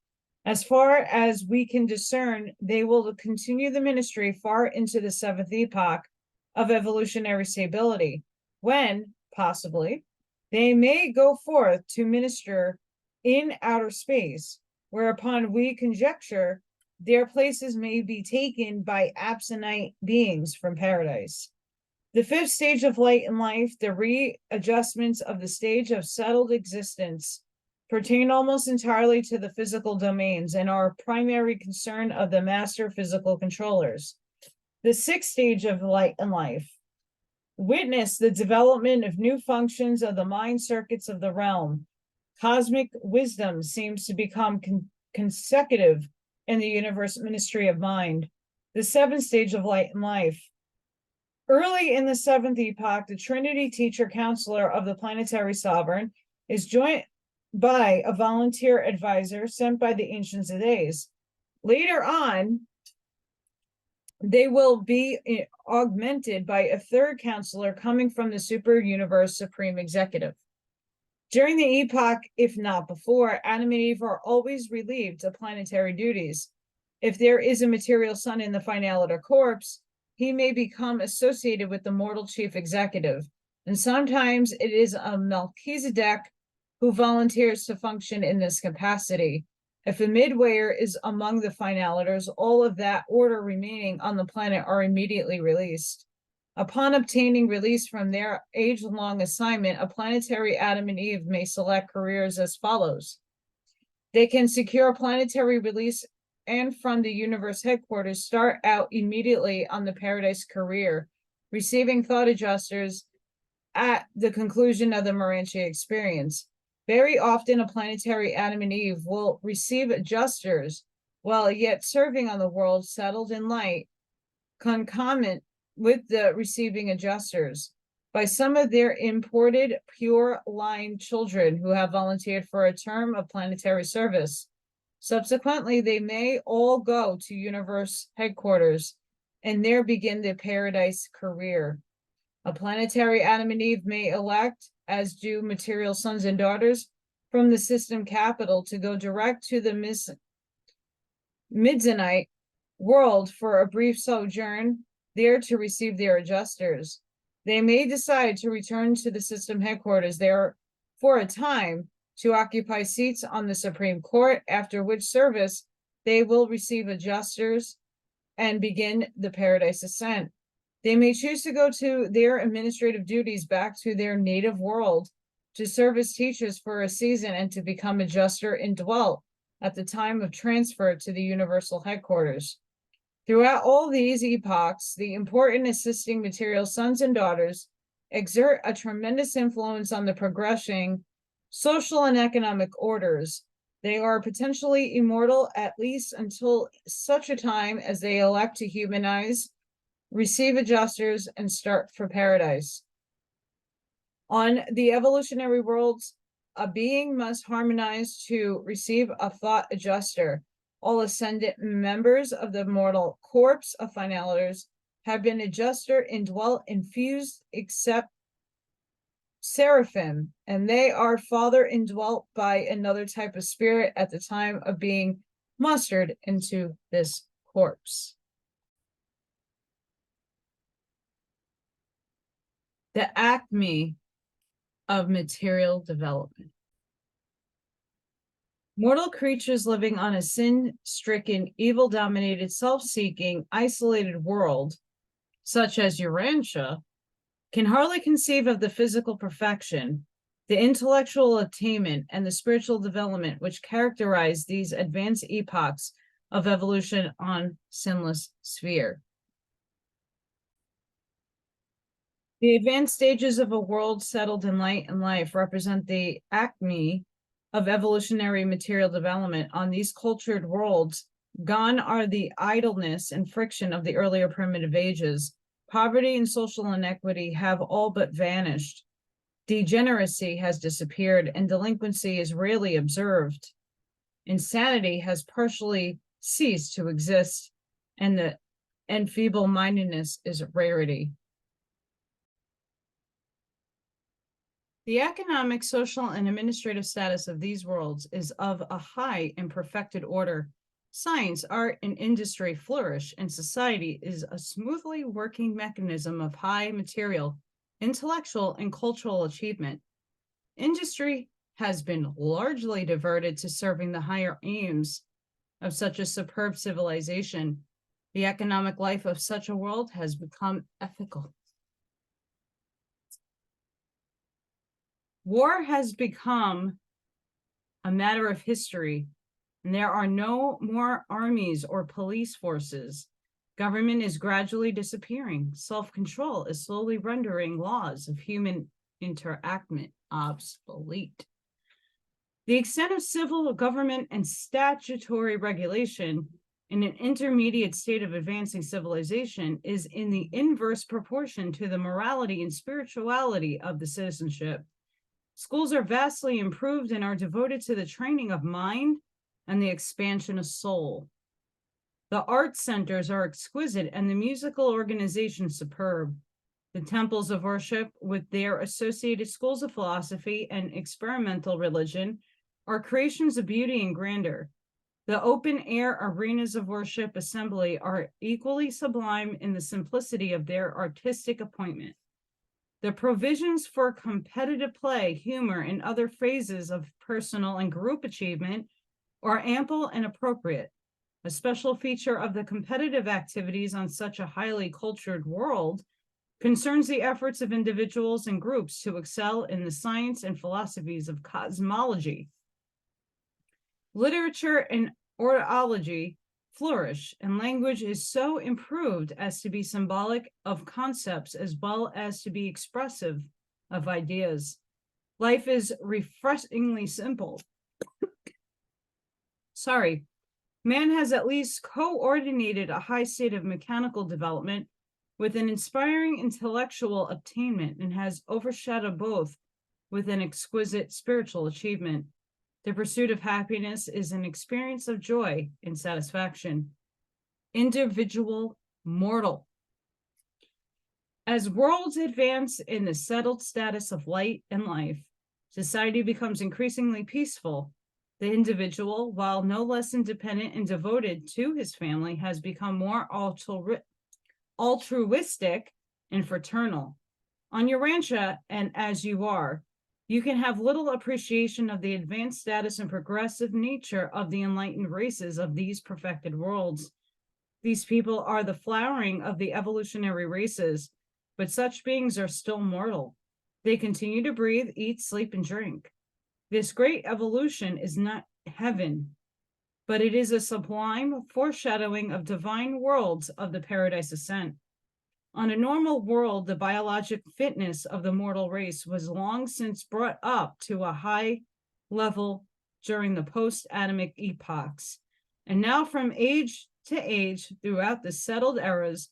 As far as we can discern, they will continue the ministry far into the seventh epoch of evolutionary stability, when, possibly, they may go forth to minister in outer space, whereupon we conjecture their places may be taken by absentite beings from paradise. The fifth stage of light and life, the readjustments of the stage of settled existence, pertain almost entirely to the physical domains and are a primary concern of the master physical controllers. The sixth stage of light and life, witness the development of new functions of the mind circuits of the realm. Cosmic wisdom seems to become consecutive in the universe ministry of mind. The seventh stage of light and life. Early in the seventh epoch, the Trinity Teacher Counselor of the planetary sovereign is joined by a volunteer advisor sent by the Ancients of Days. Later on, they will be augmented by a third counselor coming from the super universe supreme executive. During the epoch, if not before, Adam and Eve are always relieved of planetary duties. If there is a material son in the finaliter corpse, he may become associated with the mortal chief executive, and sometimes it is a Melchizedek who volunteers to function in this capacity. If a midwayer is among the finaliters, all of that order remaining on the planet are immediately released. Upon obtaining release from their age-long assignment, a planetary Adam and Eve may select careers as follows. They can secure planetary release and from the universe headquarters start out immediately on the paradise career, receiving thought adjusters at the conclusion of the Urantia experience. Very often, a planetary Adam and Eve will receive adjusters while yet serving on the world settled in light, concomitant with the receiving adjusters by some of their imported pure line children who have volunteered for a term of planetary service. Subsequently, they may all go to universe headquarters and there begin their paradise career. A planetary Adam and Eve may elect, as do material sons and daughters, from the system capital to go direct to the Midzanite world for a brief sojourn there to receive their adjusters. They may decide to return to the system headquarters there for a time to occupy seats on the Supreme Court, after which service they will receive adjusters and begin the paradise ascent. They may choose to go to their administrative duties back to their native world to serve as teachers for a season and to become adjuster indwelt at the time of transfer to the universal headquarters. Throughout all these epochs, the important assisting material sons and daughters exert a tremendous influence on the progressing social and economic orders. They are potentially immortal at least until such a time as they elect to humanize, receive adjusters, and start for paradise. On the evolutionary worlds, a being must harmonize to receive a thought adjuster. All ascendant members of the mortal corpse of finaliters have been adjuster indwelt, infused, except seraphim, and they are father indwelt by another type of spirit at the time of being mustered into this corpse. The acme of material development. Mortal creatures living on a sin-stricken, evil-dominated, self-seeking, isolated world, such as Urantia, can hardly conceive of the physical perfection, the intellectual attainment, and the spiritual development which characterize these advanced epochs of evolution on sinless sphere. The advanced stages of a world settled in light and life represent the acme of evolutionary material development. On these cultured worlds, gone are the idleness and friction of the earlier primitive ages. Poverty and social inequity have all but vanished. Degeneracy has disappeared, and delinquency is rarely observed. Insanity has partially ceased to exist, and feeble-mindedness is a rarity. The economic, social, and administrative status of these worlds is of a high and perfected order. Science, art, and industry flourish, and society is a smoothly working mechanism of high material, intellectual, and cultural achievement. Industry has been largely diverted to serving the higher aims of such a superb civilization. The economic life of such a world has become ethical. War has become a matter of history, and there are no more armies or police forces. Government is gradually disappearing. Self-control is slowly rendering laws of human interaction obsolete. The extent of civil government and statutory regulation in an intermediate state of advancing civilization is in the inverse proportion to the morality and spirituality of the citizenship. Schools are vastly improved and are devoted to the training of mind and the expansion of soul. The art centers are exquisite and the musical organization superb. The temples of worship, with their associated schools of philosophy and experimental religion, are creations of beauty and grandeur. The open-air arenas of worship assembly are equally sublime in the simplicity of their artistic appointment. The provisions for competitive play, humor, and other phases of personal and group achievement are ample and appropriate. A special feature of the competitive activities on such a highly cultured world concerns the efforts of individuals and groups to excel in the science and philosophies of cosmology. Literature and ornithology flourish, and language is so improved as to be symbolic of concepts as well as to be expressive of ideas. Life is refreshingly simple. Man has at least coordinated a high state of mechanical development with an inspiring intellectual attainment and has overshadowed both with an exquisite spiritual achievement. The pursuit of happiness is an experience of joy and satisfaction. Individual mortal. As worlds advance in the settled status of light and life, society becomes increasingly peaceful. The individual, while no less independent and devoted to his family, has become more altruistic and fraternal. On Urantia, and as you are, you can have little appreciation of the advanced status and progressive nature of the enlightened races of these perfected worlds. These people are the flowering of the evolutionary races, but such beings are still mortal. They continue to breathe, eat, sleep, and drink. This great evolution is not heaven, but it is a sublime foreshadowing of divine worlds of the paradise ascent. On a normal world, the biologic fitness of the mortal race was long since brought up to a high level during the post-Adamic epochs. And now from age to age, throughout the settled eras,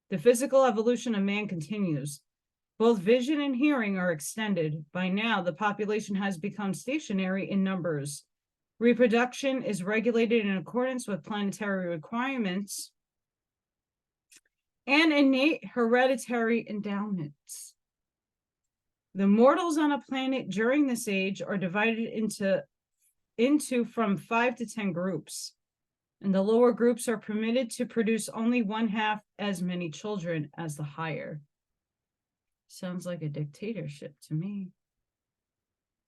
the physical evolution of man continues. Both vision and hearing are extended. By now, the population has become stationary in numbers. Reproduction is regulated in accordance with planetary requirements and innate hereditary endowments. The mortals on a planet during this age are divided into from 5 to 10 groups, and the lower groups are permitted to produce only 1/2 as many children as the higher. Sounds like a dictatorship to me.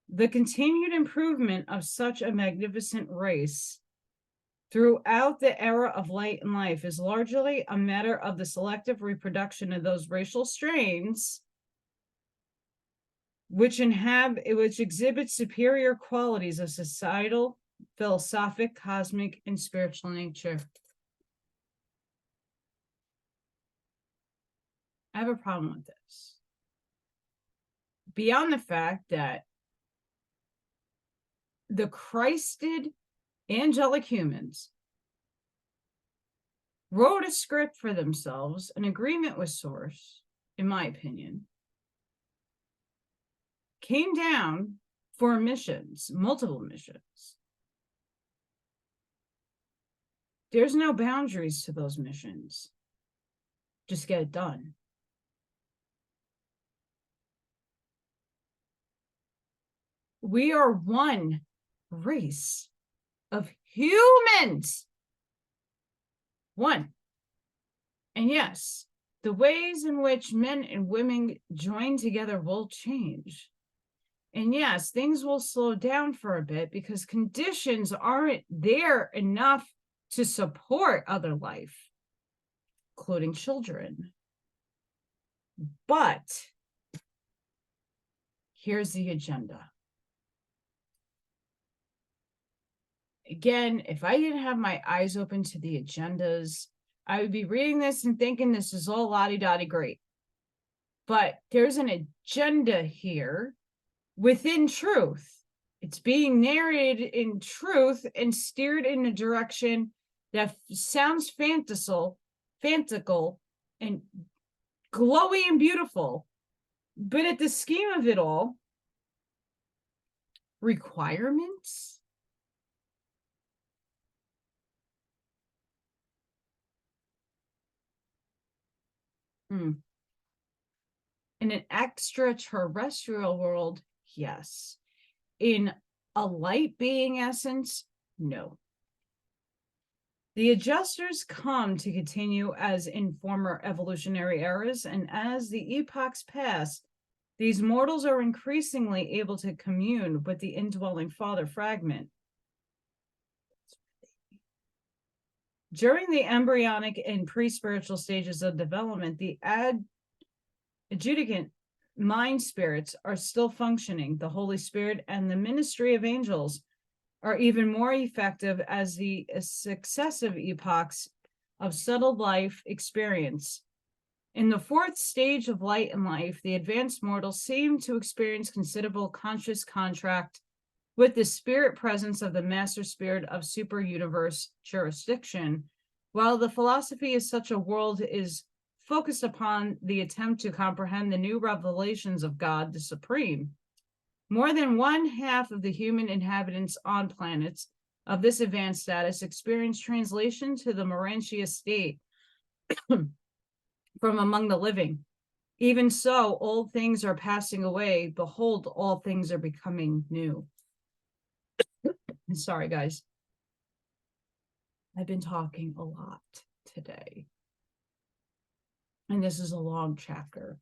The continued improvement of such a magnificent race throughout the era of light and life is largely a matter of the selective reproduction of those racial strains which exhibit superior qualities of societal, philosophic, cosmic, and spiritual nature. I have a problem with this. Beyond the fact that the Christed angelic humans wrote a script for themselves, an agreement with Source, in my opinion, came down for missions, multiple missions. There's no boundaries to those missions. Just get it done. We are one race of humans. One. And yes, the ways in which men and women join together will change. And yes, things will slow down for a bit because conditions aren't there enough to support other life, including children. But here's the agenda. Again, if I didn't have my eyes open to the agendas, I would be reading this and thinking this is all lottie-dottie great. But there's an agenda here within truth. It's being narrated in truth and steered in a direction that sounds fanciful and glowy and beautiful. But at the scheme of it all, requirements? In an extraterrestrial world, yes. In a light being essence, no. The adjusters come to continue as in former evolutionary eras, and as the epochs pass, these mortals are increasingly able to commune with the indwelling father fragment. During the embryonic and pre-spiritual stages of development, the adjudicant mind spirits are still functioning. The Holy Spirit and the ministry of angels are even more effective as the successive epochs of settled life experience. In the 4th stage of light and life, the advanced mortals seem to experience considerable conscious contact with the spirit presence of the master spirit of super universe jurisdiction, while the philosophy of such a world is focused upon the attempt to comprehend the new revelations of God the Supreme. More than 1/2 of the human inhabitants on planets of this advanced status experience translation to the Urantia state from among the living. Even so, old things are passing away. Behold, all things are becoming new. Sorry, guys. I've been talking a lot today. And this is a long chapter.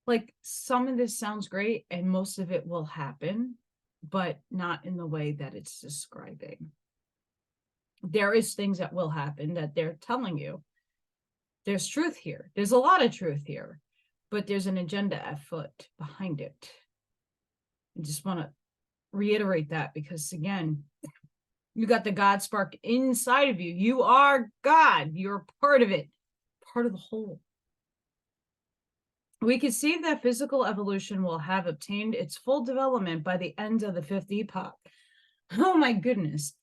Like, some of this sounds great and most of it will happen, but not in the way that it's describing. There is things that will happen that they're telling you. There's truth here. There's a lot of truth here. but there's an agenda afoot behind it. I just want to reiterate that because, again, you got the God spark inside of you. You are God. You're part of it, part of the whole. We can see that physical evolution will have obtained its full development by the end of the fifth epoch. Oh my goodness.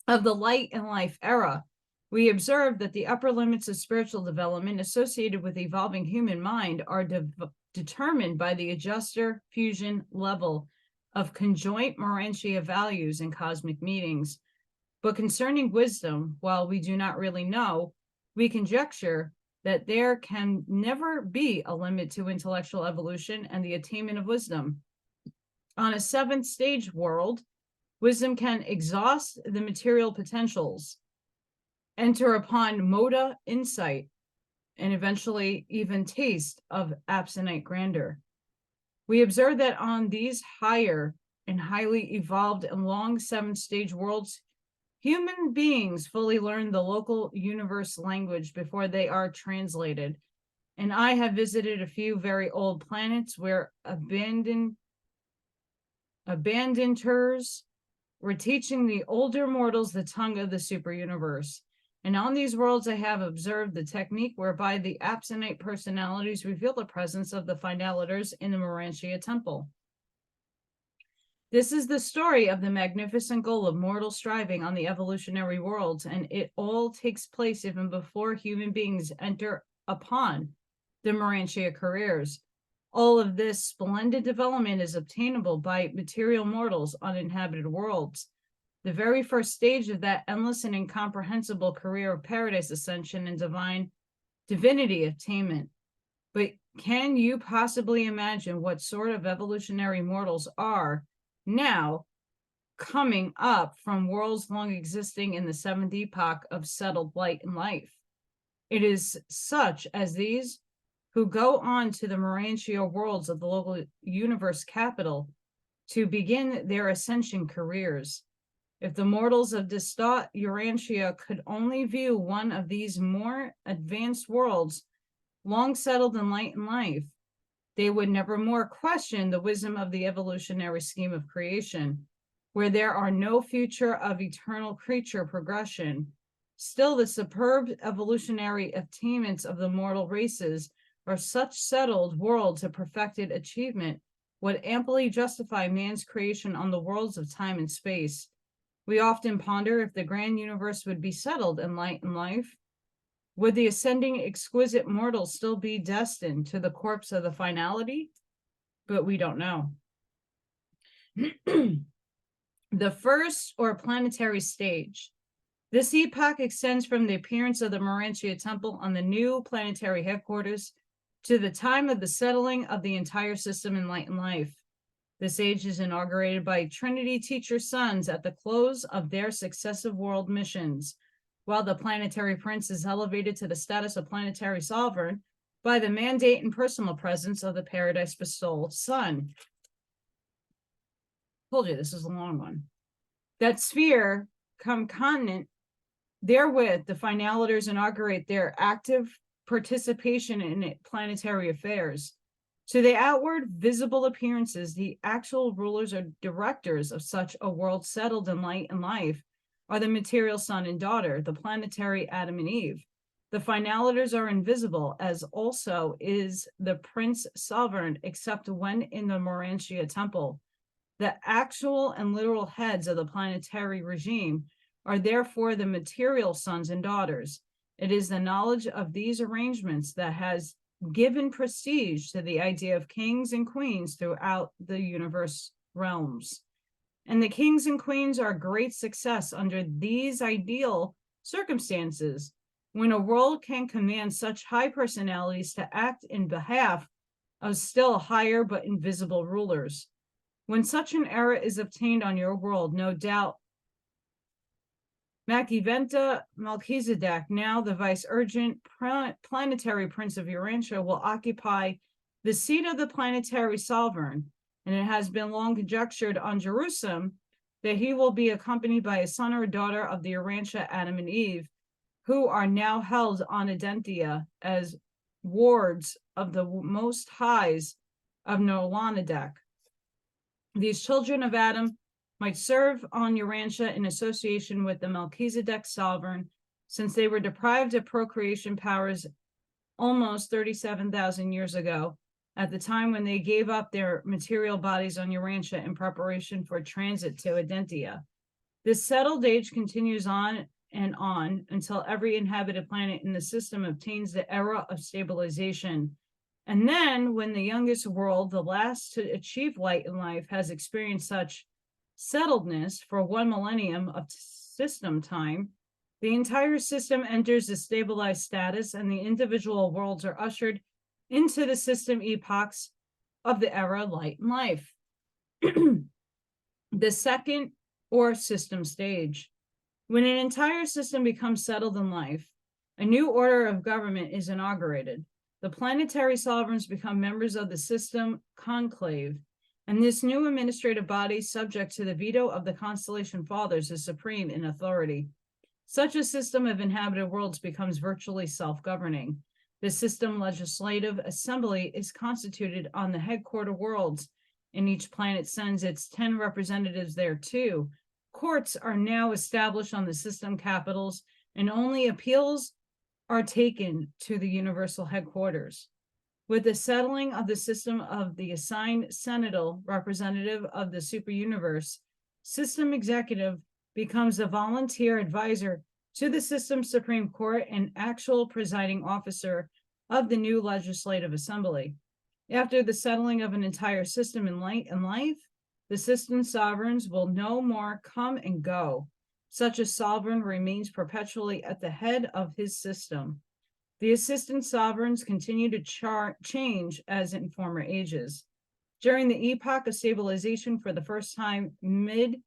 Of the light and life era, we observe that the upper limits of spiritual development associated with evolving human mind are determined by the adjuster fusion level of conjoint Urantia values in cosmic meetings. But concerning wisdom, while we do not really know, we conjecture that there can never be a limit to intellectual evolution and the attainment of wisdom. On a seventh stage world, wisdom can exhaust the material potentials, enter upon moda insight, and eventually even taste of abstinent grandeur. We observe that on these higher and highly evolved and long seventh stage worlds, human beings fully learn the local universe language before they are translated. And I have visited a few very old planets where abandoners were teaching the older mortals the tongue of the super universe. And on these worlds, I have observed the technique whereby the abstinent personalities reveal the presence of the finalators in the Urantia temple. This is the story of the magnificent goal of mortal striving on the evolutionary worlds, and it all takes place even before human beings enter upon the Urantia careers. All of this splendid development is obtainable by material mortals on inhabited worlds. The very first stage of that endless and incomprehensible career of paradise ascension and divinity attainment. But can you possibly imagine what sort of evolutionary mortals are now coming up from worlds long existing in the seventh epoch of settled light and life? It is such as these who go on to the Urantia worlds of the local universe capital to begin their ascension careers. If the mortals of distant Urantia could only view one of these more advanced worlds, long settled in light and life, they would never more question the wisdom of the evolutionary scheme of creation, where there are no future of eternal creature progression. Still, the superb evolutionary attainments of the mortal races are such settled worlds of perfected achievement would amply justify man's creation on the worlds of time and space. We often ponder if the grand universe would be settled in light and life. Would the ascending exquisite mortals still be destined to the corpse of the finality? But we don't know. The first or planetary stage. This epoch extends from the appearance of the Urantia temple on the new planetary headquarters to the time of the settling of the entire system in light and life. This age is inaugurated by Trinity teacher sons at the close of their successive world missions, while the planetary prince is elevated to the status of planetary sovereign by the mandate and personal presence of the paradise bestowed son. Told you this is a long one. That sphere come continent, therewith the finalators inaugurate their active participation in planetary affairs. To the outward visible appearances, the actual rulers or directors of such a world settled in light and life are the material son and daughter, the planetary Adam and Eve. The finalators are invisible, as also is the prince sovereign, except when in the Urantia temple. The actual and literal heads of the planetary regime are therefore the material sons and daughters. It is the knowledge of these arrangements that has given prestige to the idea of kings and queens throughout the universe realms. And the kings and queens are a great success under these ideal circumstances, when a world can command such high personalities to act in behalf of still higher but invisible rulers. When such an era is obtained on your world, no doubt Makiventa Melchizedek, now the vice-regent planetary prince of Urantia, will occupy the seat of the planetary sovereign, and it has been long conjectured on Jerusalem that he will be accompanied by a son or a daughter of the Urantia Adam and Eve, who are now held on Adentia as wards of the Most Highs of Nolanadek. These children of Adam might serve on Urantia in association with the Melchizedek sovereign, since they were deprived of procreation powers almost 37,000 years ago, at the time when they gave up their material bodies on Urantia in preparation for transit to Adentia. This settled age continues on and on until every inhabited planet in the system obtains the era of stabilization. And then, when the youngest world, the last to achieve light in life, has experienced such settledness for 1 millennium of system time, the entire system enters a stabilized status, and the individual worlds are ushered into the system epochs of the era of light and life. The second or system stage. When an entire system becomes settled in life, a new order of government is inaugurated. The planetary sovereigns become members of the system conclave, and this new administrative body, subject to the veto of the constellation fathers, is supreme in authority. Such a system of inhabited worlds becomes virtually self-governing. The system legislative assembly is constituted on the headquarter worlds, and each planet sends its 10 representatives there too. Courts are now established on the system capitals, and only appeals are taken to the universal headquarters. With the settling of the system of the assigned senatorial representative of the superuniverse, system executive becomes a volunteer advisor to the system Supreme Court and actual presiding officer of the new legislative assembly. After the settling of an entire system in light and life, the system sovereigns will no more come and go. Such a sovereign remains perpetually at the head of his system. The assistant sovereigns continue to change as in former ages. During the epoch of stabilization, for the first time, mid-sonators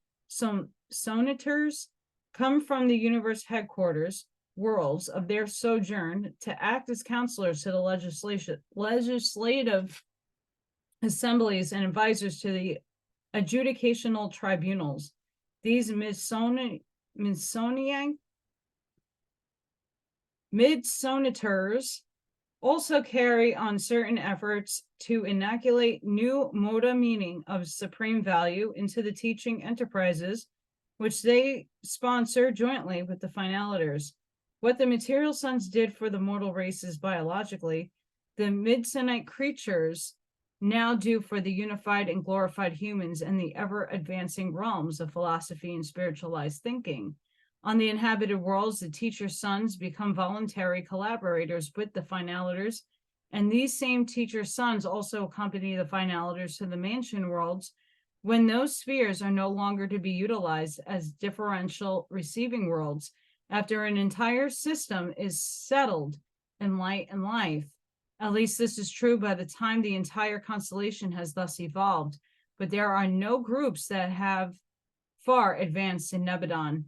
come from the universe headquarters worlds of their sojourn to act as counselors to the legislative assemblies and advisors to the adjudicational tribunals. These mid-sonators also carry on certain efforts to inoculate new moda meaning of supreme value into the teaching enterprises, which they sponsor jointly with the finalitors. What the material sons did for the mortal races biologically, the mid-sonite creatures now do for the unified and glorified humans and the ever-advancing realms of philosophy and spiritualized thinking. On the inhabited worlds, the teacher's sons become voluntary collaborators with the finalitors, and these same teacher's sons also accompany the finalitors to the mansion worlds when those spheres are no longer to be utilized as differential receiving worlds after an entire system is settled in light and life. At least this is true by the time the entire constellation has thus evolved, but there are no groups that have far advanced in Nebadon.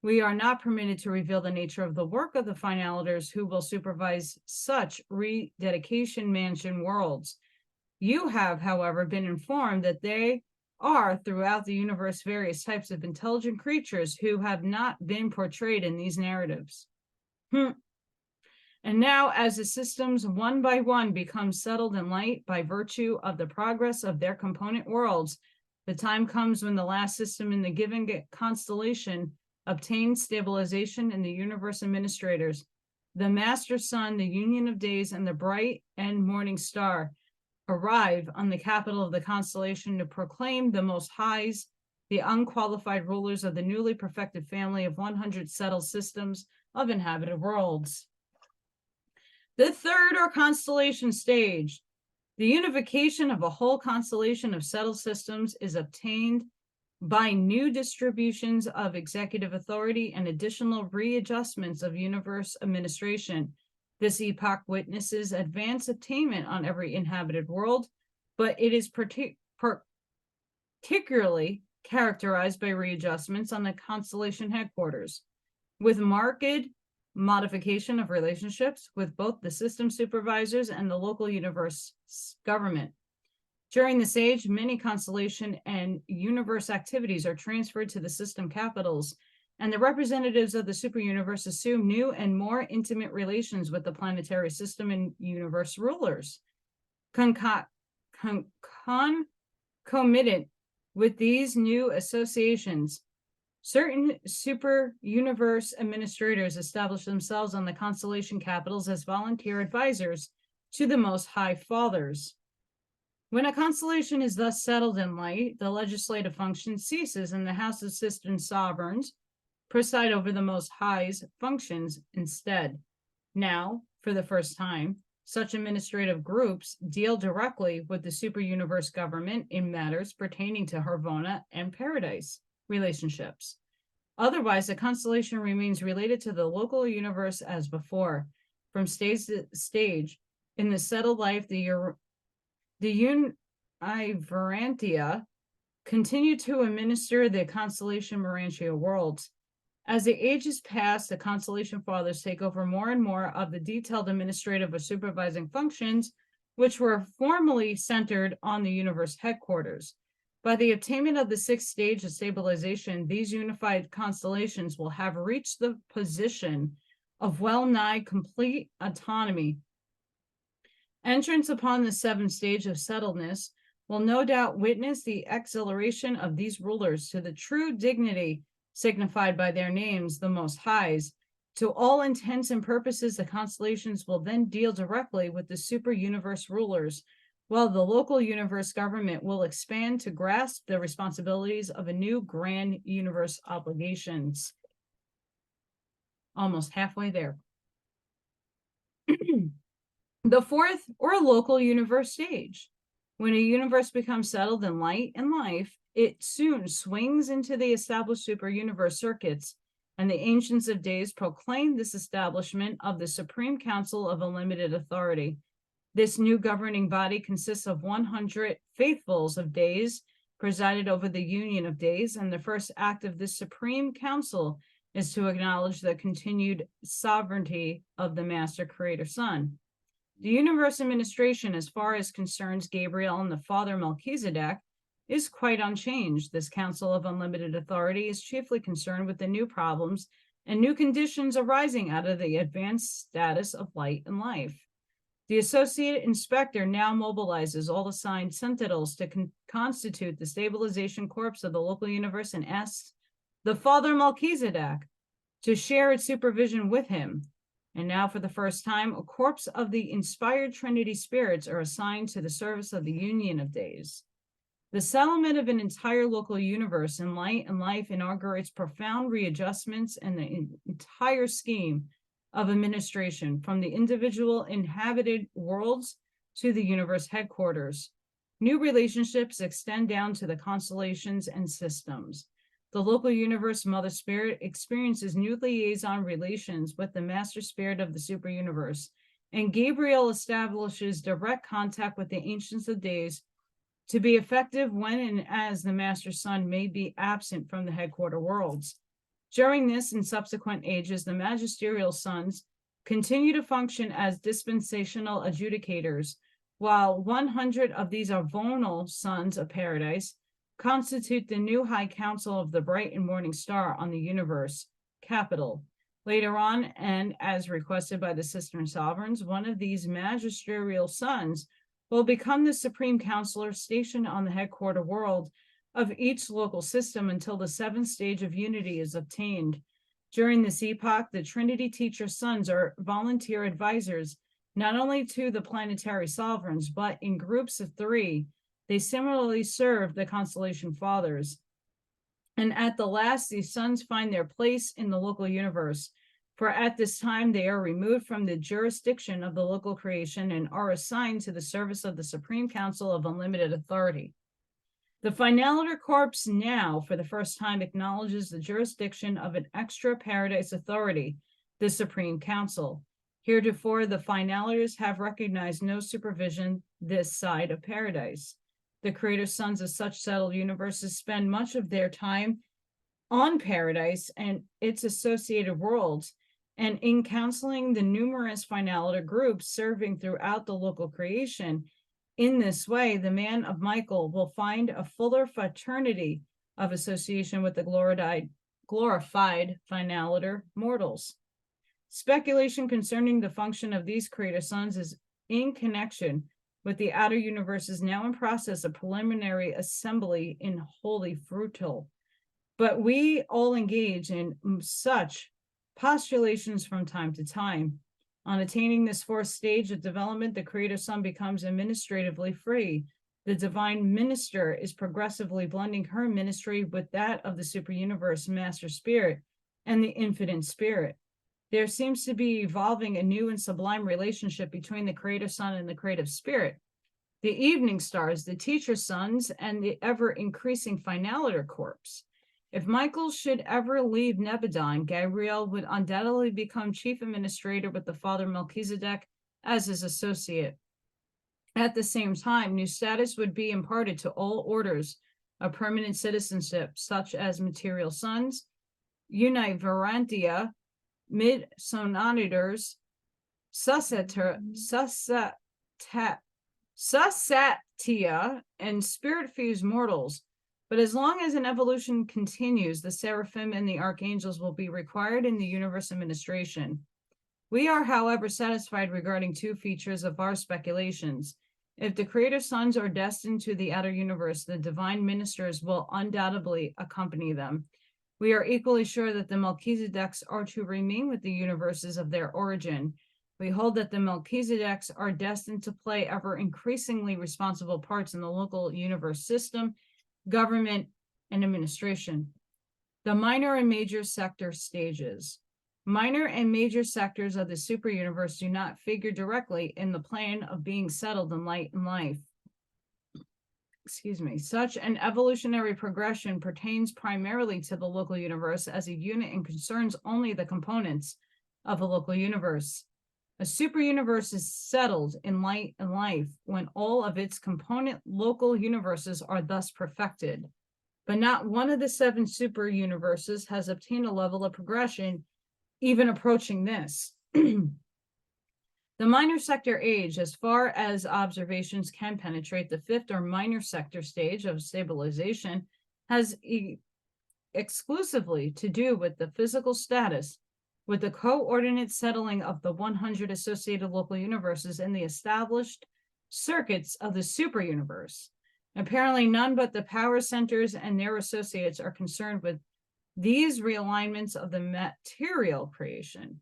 We are not permitted to reveal the nature of the work of the finalitors who will supervise such rededication mansion worlds. You have, however, been informed that they are throughout the universe various types of intelligent creatures who have not been portrayed in these narratives. And now, as the systems one by one become settled in light by virtue of the progress of their component worlds, the time comes when the last system in the given constellation obtains stabilization in the universe administrators. The master sun, the union of days, and the bright and morning star arrive on the capital of the constellation to proclaim the Most Highs, the unqualified rulers of the newly perfected family of 100 settled systems of inhabited worlds. The third or constellation stage. The unification of a whole constellation of settled systems is obtained by new distributions of executive authority and additional readjustments of universe administration. This epoch witnesses advanced attainment on every inhabited world, but it is particularly characterized by readjustments on the constellation headquarters, with marked modification of relationships with both the system supervisors and the local universe government. During this age, many constellation and universe activities are transferred to the system capitals, and the representatives of the super universe assume new and more intimate relations with the planetary system and universe rulers. Concomitant with these new associations, certain super universe administrators establish themselves on the constellation capitals as volunteer advisors to the Most High Fathers. When a constellation is thus settled in light, the legislative function ceases, and the House of System Sovereigns preside over the Most High's functions instead. Now, for the first time, such administrative groups deal directly with the super universe government in matters pertaining to Harvona and Paradise relationships. Otherwise, the constellation remains related to the local universe as before. From stage to stage, in the settled life, the Urantia continue to administer the constellation Urantia worlds. As the ages pass, the constellation fathers take over more and more of the detailed administrative or supervising functions, which were formerly centered on the universe headquarters. By the attainment of the 6th stage of stabilization, these unified constellations will have reached the position of well-nigh complete autonomy. Entrance upon the 7th stage of settledness will no doubt witness the exhilaration of these rulers to the true dignity signified by their names, the Most Highs. To all intents and purposes, the constellations will then deal directly with the super universe rulers, while the local universe government will expand to grasp the responsibilities of a new grand universe obligations. Almost halfway there. The 4th or local universe stage. When a universe becomes settled in light and life, it soon swings into the established super universe circuits, and the Ancients of Days proclaim this establishment of the Supreme Council of Unlimited Authority. This new governing body consists of 100 faithfuls of days presided over the union of days, and the first act of this Supreme Council is to acknowledge the continued sovereignty of the Master Creator Son. The universe administration, as far as concerns Gabriel and the Father Melchizedek, is quite unchanged. This Council of Unlimited Authority is chiefly concerned with the new problems and new conditions arising out of the advanced status of light and life. The Associate Inspector now mobilizes all assigned sentinels to constitute the stabilization corps of the local universe and asks the Father Melchizedek to share its supervision with him. And now, for the first time, a corps of the inspired Trinity spirits are assigned to the service of the Union of Days. The settlement of an entire local universe in light and life inaugurates profound readjustments in the entire scheme of administration, from the individual inhabited worlds to the universe headquarters. New relationships extend down to the constellations and systems. The local universe Mother Spirit experiences new liaison relations with the Master Spirit of the super universe, and Gabriel establishes direct contact with the Ancients of Days to be effective when and as the Master Son may be absent from the headquarter worlds. During this and subsequent ages, the magisterial sons continue to function as dispensational adjudicators, while 100 of these avonal sons of paradise constitute the new High Council of the Bright and Morning Star on the universe capital. Later on, and as requested by the Sister Sovereigns, one of these magisterial sons will become the Supreme Counselor stationed on the headquarter world of each local system until the 7th stage of unity is obtained. During this epoch, the Trinity Teacher sons are volunteer advisors, not only to the planetary sovereigns, but in groups of 3. They similarly serve the constellation fathers. And at the last, these sons find their place in the local universe, for at this time they are removed from the jurisdiction of the local creation and are assigned to the service of the Supreme Council of Unlimited Authority. The Finaliter Corps now, for the first time, acknowledges the jurisdiction of an extra paradise authority, the Supreme Council. Heretofore, the Finaliters have recognized no supervision this side of paradise. The Creator Sons of such settled universes spend much of their time on paradise and its associated worlds, and in counseling the numerous Finaliter groups serving throughout the local creation. In this way, the man of Michael will find a fuller fraternity of association with the glorified glorified finaliter mortals. Speculation concerning the function of these creator sons is in connection with the outer universe is now in process of preliminary assembly in holy frutal. But we all engage in such postulations from time to time. On attaining this fourth stage of development, the creator son becomes administratively free. The divine minister is progressively blending her ministry with that of the superuniverse master spirit and the infinite spirit. There seems to be evolving a new and sublime relationship between the creator son and the creative spirit. The evening stars, the teacher sons, and the ever-increasing finaliter corpse. If Michael should ever leave Nebadon, Gabriel would undoubtedly become chief administrator with the father Melchizedek as his associate. At the same time, new status would be imparted to all orders of permanent citizenship, such as material sons, Urantia, mid-sonators, Sussatia, and spirit-fused mortals. But as long as an evolution continues, the seraphim and the archangels will be required in the universe administration. We are, however, satisfied regarding two features of our speculations. If the creator sons are destined to the outer universe, the divine ministers will undoubtedly accompany them. We are equally sure that the Melchizedeks are to remain with the universes of their origin. We hold that the Melchizedeks are destined to play ever increasingly responsible parts in the local universe system, government, and administration. The minor and major sector stages. Minor and major sectors of the superuniverse do not figure directly in the plan of being settled in light and life. Such an evolutionary progression pertains primarily to the local universe as a unit and concerns only the components of a local universe. A superuniverse is settled in light and life when all of its component local universes are thus perfected. But not one of the 7 superuniverses has obtained a level of progression even approaching this. The minor sector age, as far as observations can penetrate the 5th or minor sector stage of stabilization, has exclusively to do with the physical status, with the coordinate settling of the 100 associated local universes in the established circuits of the superuniverse. Apparently, none but the power centers and their associates are concerned with these realignments of the material creation.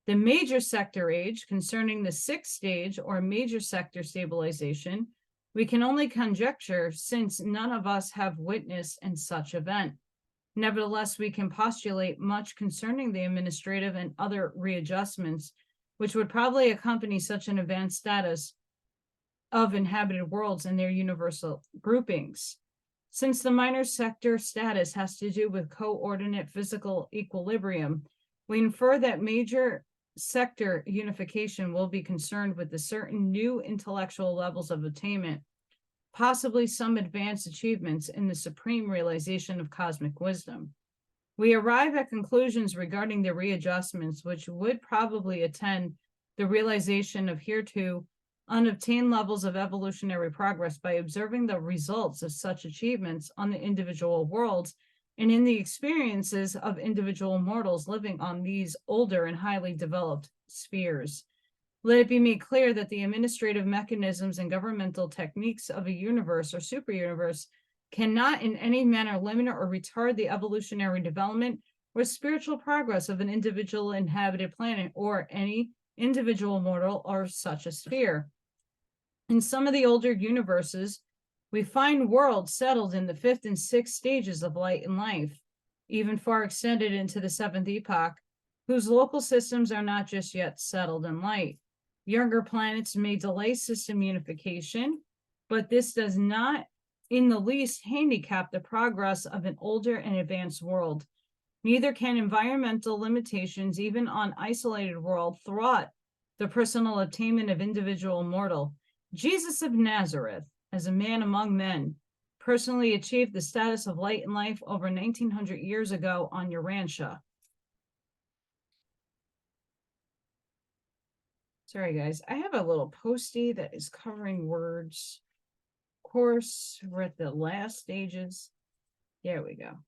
The major sector age, concerning the 6th stage or major sector stabilization, we can only conjecture since none of us have witnessed in such event. Nevertheless, we can postulate much concerning the administrative and other readjustments, which would probably accompany such an advanced status of inhabited worlds and their universal groupings. Since the minor sector status has to do with coordinate physical equilibrium, we infer that major sector unification will be concerned with the certain new intellectual levels of attainment, possibly some advanced achievements in the supreme realization of cosmic wisdom. We arrive at conclusions regarding the readjustments, which would probably attend the realization of hereto unobtained levels of evolutionary progress by observing the results of such achievements on the individual worlds and in the experiences of individual mortals living on these older and highly developed spheres. Let it be made clear that the administrative mechanisms and governmental techniques of a universe or superuniverse cannot in any manner limit or retard the evolutionary development or spiritual progress of an individual inhabited planet or any individual mortal or such a sphere. In some of the older universes, we find worlds settled in the 5th and 6th stages of light and life, even far extended into the 7th epoch, whose local systems are not just yet settled in light. Younger planets may delay system unification, but this does not in the least handicap the progress of an older and advanced world. Neither can environmental limitations, even on isolated world, thwart the personal attainment of individual mortal. Jesus of Nazareth, as a man among men, personally achieved the status of light and life over 1900 years ago on Urantia. Sorry, guys. I have a little postie that is covering words. Of course, we're at the last stages. There we go.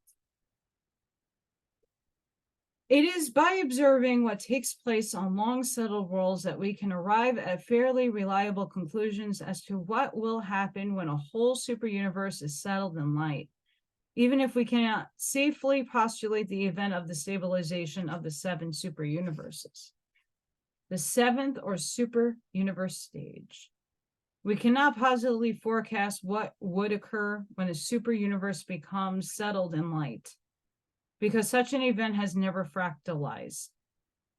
It is by observing what takes place on long settled worlds that we can arrive at fairly reliable conclusions as to what will happen when a whole super universe is settled in light, even if we cannot safely postulate the event of the stabilization of the 7 super universes. The 7th or super universe stage. We cannot positively forecast what would occur when a super universe becomes settled in light, because such an event has never fractalized.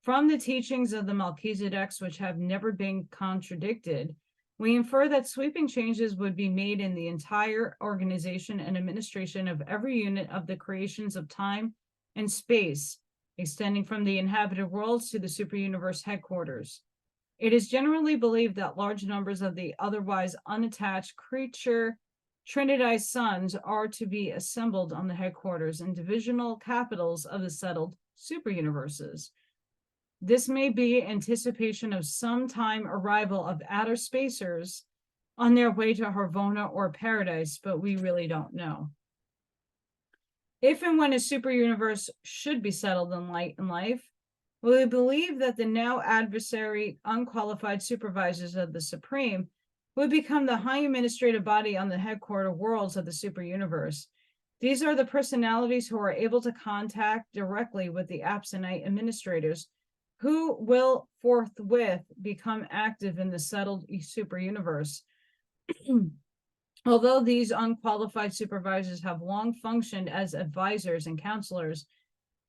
From the teachings of the Melchizedeks, which have never been contradicted, we infer that sweeping changes would be made in the entire organization and administration of every unit of the creations of time and space, extending from the inhabited worlds to the super-universe headquarters. It is generally believed that large numbers of the otherwise unattached creature trinitized suns are to be assembled on the headquarters and divisional capitals of the settled super-universes. This may be anticipation of some time arrival of outer spacers on their way to Harvona or Paradise, but we really don't know. If and when a super universe should be settled in light and life, we believe that the now adversary unqualified supervisors of the Supreme would become the high administrative body on the headquarter worlds of the super universe. These are the personalities who are able to contact directly with the absentite administrators, who will forthwith become active in the settled super universe. Although these unqualified supervisors have long functioned as advisors and counselors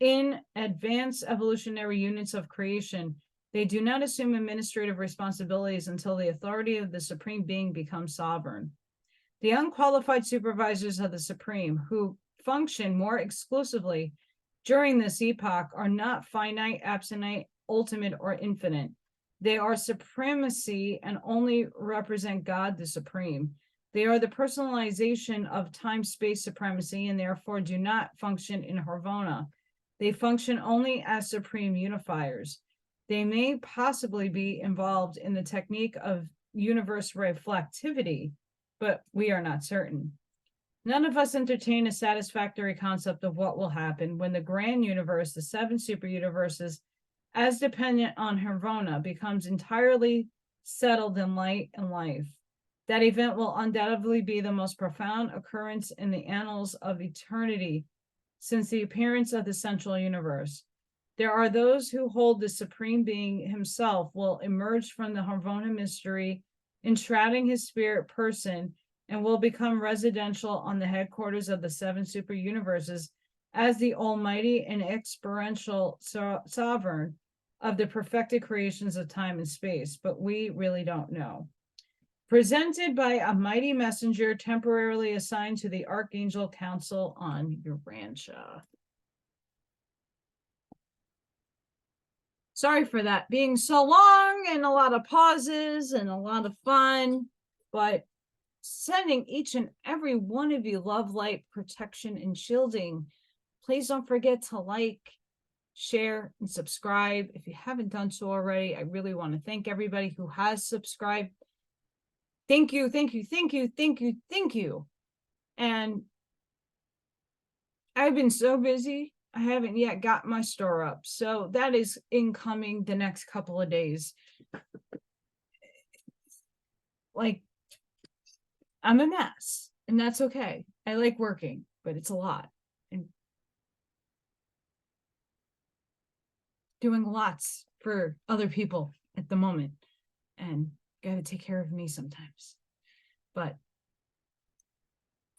in advanced evolutionary units of creation, they do not assume administrative responsibilities until the authority of the Supreme Being becomes sovereign. The unqualified supervisors of the Supreme, who function more exclusively during this epoch, are not finite, absentite, ultimate, or infinite. They are supremacy and only represent God the Supreme. They are the personalization of time-space supremacy and therefore do not function in Harvona. They function only as supreme unifiers. They may possibly be involved in the technique of universe reflectivity, but we are not certain. None of us entertain a satisfactory concept of what will happen when the grand universe, the 7 super universes, as dependent on Harvona, becomes entirely settled in light and life. That event will undoubtedly be the most profound occurrence in the annals of eternity since the appearance of the central universe. There are those who hold the Supreme Being himself will emerge from the Harvona mystery, enshrouding his spirit person, and will become residential on the headquarters of the 7 super universes as the almighty and experiential sovereign of the perfected creations of time and space, but we really don't know. Presented by a mighty messenger temporarily assigned to the Archangel Council on Urantia. Sorry for that being so long and a lot of pauses and a lot of fun, but sending each and every one of you love, light, protection, and shielding. Please don't forget to like, share, and subscribe. If you haven't done so already, I really want to thank everybody who has subscribed. Thank you, thank you, thank you, thank you, thank you. And I've been so busy, I haven't yet got my store up. So that is incoming the next couple of days. Like, I'm a mess, and that's okay. I like working, but it's a lot. And doing lots for other people at the moment. And gotta take care of me sometimes. But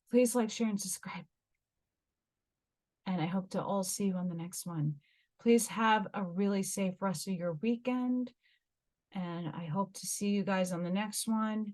please like, share, and subscribe. And I hope to all see you on the next one. Please have a really safe rest of your weekend. And I hope to see you guys on the next one.